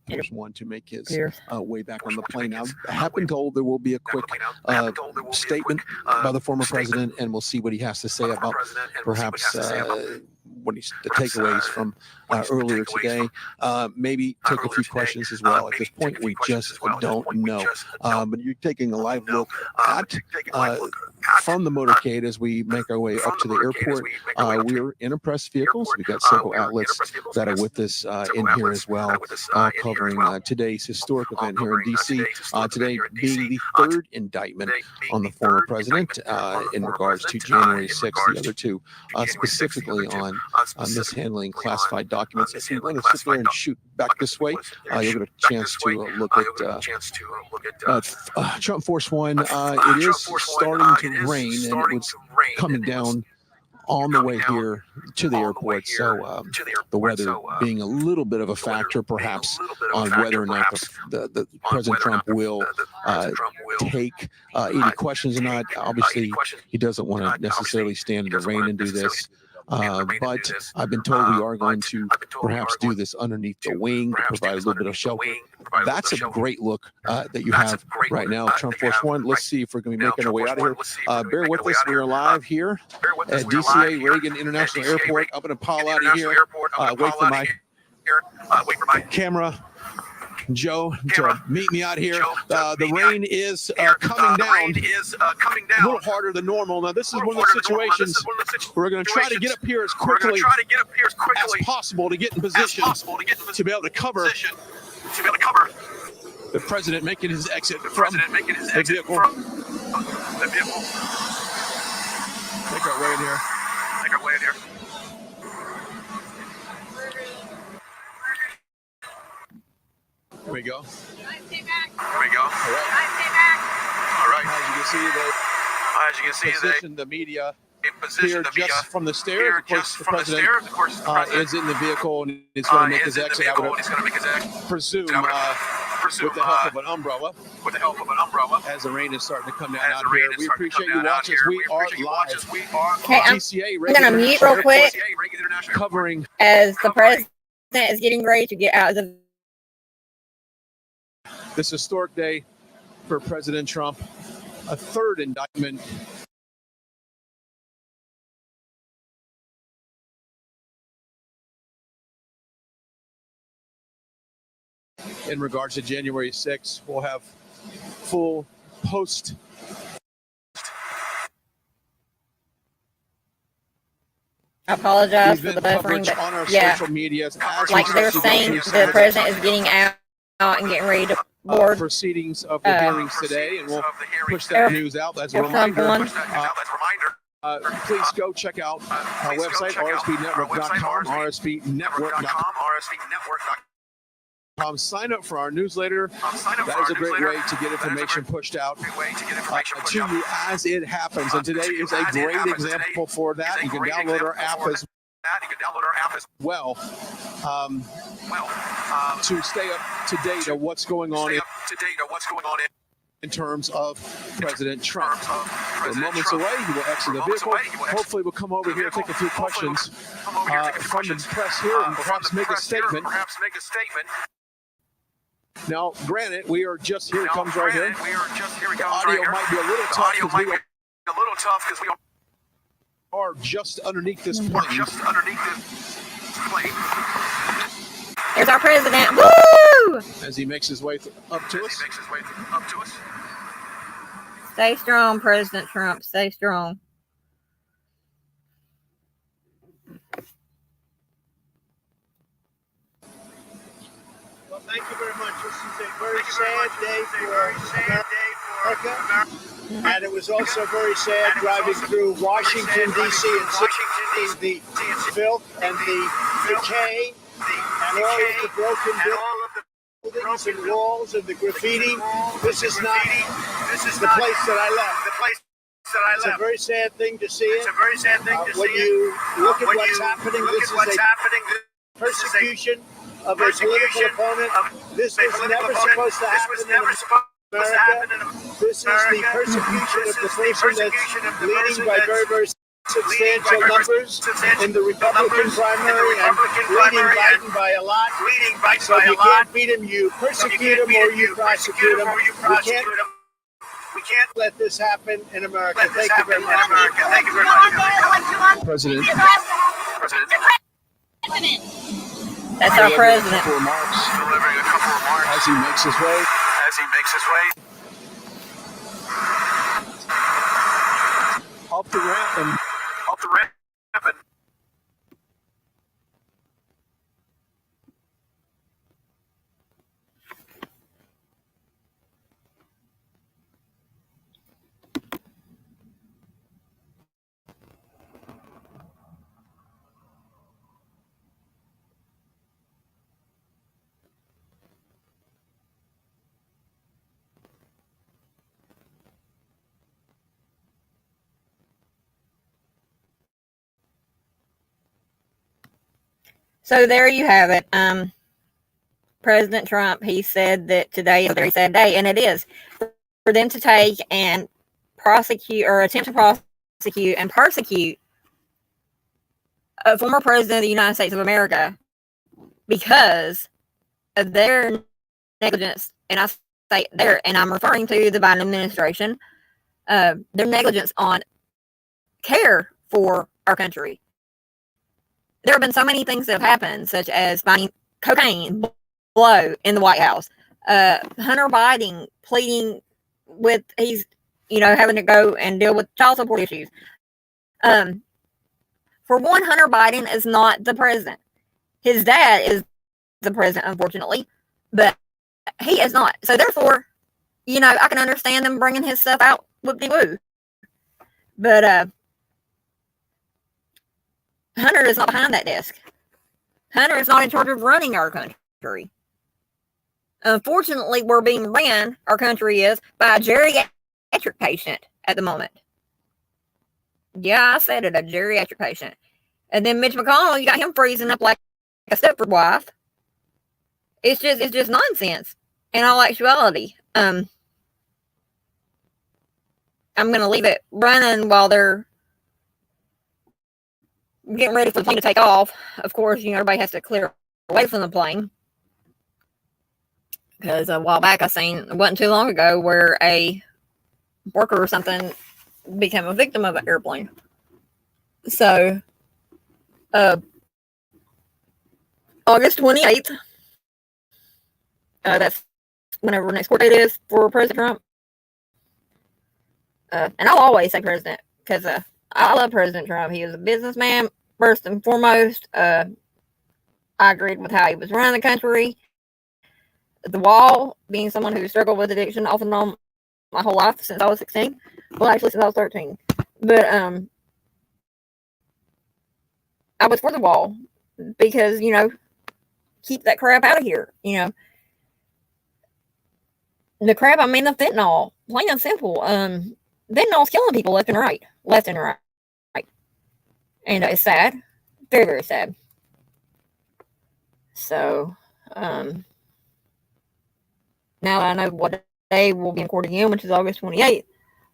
First one to make his way back on the plane. Now, I have been told there will be a quick statement by the former president, and we'll see what he has to say about perhaps the takeaways from earlier today. Maybe take a few questions as well. At this point, we just don't know. But you're taking a live look at from the motorcade as we make our way up to the airport. We're in a press vehicle, so we've got several outlets that are with us in here as well, covering today's historic event here in D.C. Today being the third indictment on the former president in regards to January 6th. The other two specifically on mishandling classified documents. If you want to sit there and shoot back this way, you'll get a chance to look at Trump Force One. It is starting to rain, and it was coming down on the way here to the airport. So the weather being a little bit of a factor, perhaps, on whether or not the President Trump will take any questions or not. Obviously, he doesn't want to necessarily stand in the rain and do this. But I've been told we are going to perhaps do this underneath the wing to provide a little bit of shelter. That's a great look that you have right now, Trump Force One. Let's see if we're going to be making our way out of here. Bear with us. We are live here at DCA Reagan International Airport. I'm going to pile out of here. Wait for my camera, Joe, to meet me out here. The rain is coming down a little harder than normal. Now, this is one of the situations we're going to try to get up here as quickly as possible to get in position to be able to cover the president making his exit from the vehicle. Make our way in here. Here we go. All right. As you can see, position the media here just from the stairs. Of course, the president is in the vehicle and is going to make his exit. I would presume with the help of an umbrella. As the rain is starting to come down out here. We appreciate you watching. We are live. Okay, I'm going to mute real quick covering as the president is getting ready to get out of the. This historic day for President Trump, a third indictment. In regards to January 6th, we'll have full post. I apologize for the buffering, but on our yeah, social medias, like they're saying, the president is getting out and getting ready to board proceedings of the hearings today, and we'll push that news out as a reminder. Please go check out our website, rspnetwork.com, rspnetwork.com. Sign up for our newsletter. That is a great way to get information pushed out to you as it happens. And today is a great example for that. You can download our app as well to stay up to date on what's going on in terms of President Trump. We're moments away. He will exit the vehicle. Hopefully, we'll come over here and take a few questions from the press here and perhaps make a statement. Now, granted, we are just here. It comes right here. The audio might be a little tough because we are just underneath this plane. There's our president. Woo! As he makes his way up to us. Stay strong, President Trump. Stay strong. Well, thank you very much. This is a very sad day for America. And it was also very sad driving through Washington, D.C. and seeing the filth and the decay and all of the broken buildings and walls and the graffiti. This is not the place that I left. It's a very sad thing to see it. When you look at what's happening, this is a persecution of a political opponent. This was never supposed to happen in America. This is the persecution of the person that's leading by very, very substantial numbers in the Republican primary and leading Biden by a lot. So if you can't beat him, you persecute him or you prosecute him. We can't let this happen in America. Thank you very much. President. That's our president. Delivering a couple remarks as he makes his way. Up the ramp and So there you have it. President Trump, he said that today is a very sad day, and it is. For them to take and prosecute or attempt to prosecute and persecute a former president of the United States of America because of their negligence, and I say there, and I'm referring to the Biden administration, their negligence on care for our country. There have been so many things that have happened, such as finding cocaine below in the White House. Hunter Biden pleading with, he's, having to go and deal with child support issues. For one, Hunter Biden is not the president. His dad is the president, unfortunately, but he is not. So therefore, I can understand them bringing his stuff out, whoop-de-woo. But, Hunter is not behind that desk. Hunter is not in charge of running our country. Unfortunately, we're being ran, our country is, by a geriatric patient at the moment. Yeah, I said it, a geriatric patient. And then Mitch McConnell, you got him freezing up like a Stepford wife. It's just nonsense. In all actuality, I'm going to leave it running while they're getting ready for the plane to take off. Of course, everybody has to clear away from the plane. Because a while back I seen, it wasn't too long ago, where a worker or something became a victim of an airplane. So, August 28th, that's whenever next court date is for President Trump. And I'll always say president, because I love President Trump. He was a businessman, first and foremost. I agreed with how he was running the country. The Wall, being someone who struggled with addiction off and on my whole life since I was 16. Well, actually, since I was 13. But I was for the Wall because, keep that crap out of here. The crap, I mean, the fentanyl, plain and simple. Fentanyl's killing people left and right. And it's sad. Very, very sad. So, now that I know what day we'll be in court again, which is August 28th,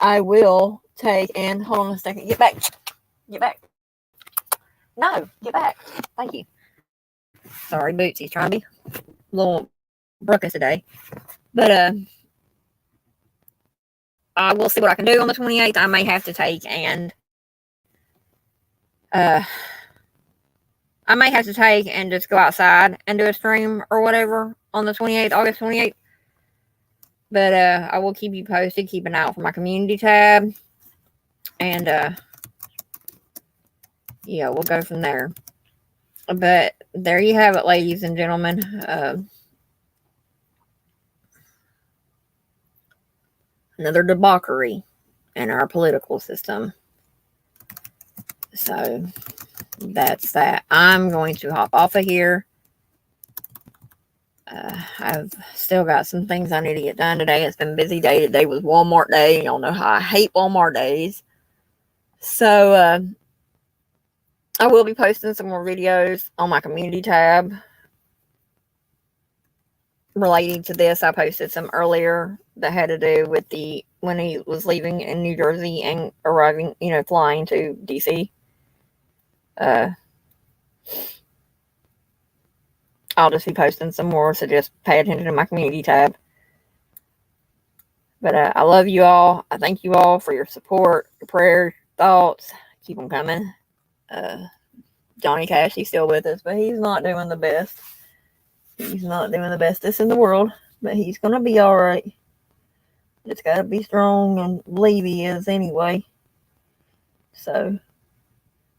I will take and, hold on a second, get back. No, get back. Thank you. Sorry, Bootsy's trying to be a little ruckus today. But, I will see what I can do on the 28th. I may have to take and I may have to take and just go outside and do a stream or whatever on the 28th, August 28th. But I will keep you posted. Keep an eye out for my community tab. And yeah, we'll go from there. But there you have it, ladies and gentlemen. Another debauchery in our political system. So that's that. I'm going to hop off of here. I've still got some things I need to get done today. It's been a busy day. Today was Walmart day. Y'all know how I hate Walmart days. So I will be posting some more videos on my community tab relating to this. I posted some earlier that had to do with when he was leaving in New Jersey and arriving, flying to DC. I'll just be posting some more, so just pay attention to my community tab. But I love you all. I thank you all for your support, your prayers, thoughts. Keep them coming. Johnny Cash, he's still with us, but he's not doing the best. He's not doing the bestest in the world, but he's going to be all right. Just got to be strong and believe he is anyway. So,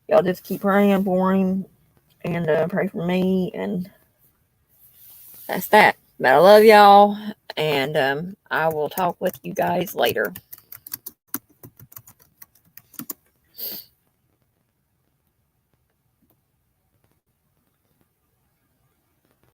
y'all just keep praying for him and pray for me, and that's that. But I love y'all, and I will talk with you guys later.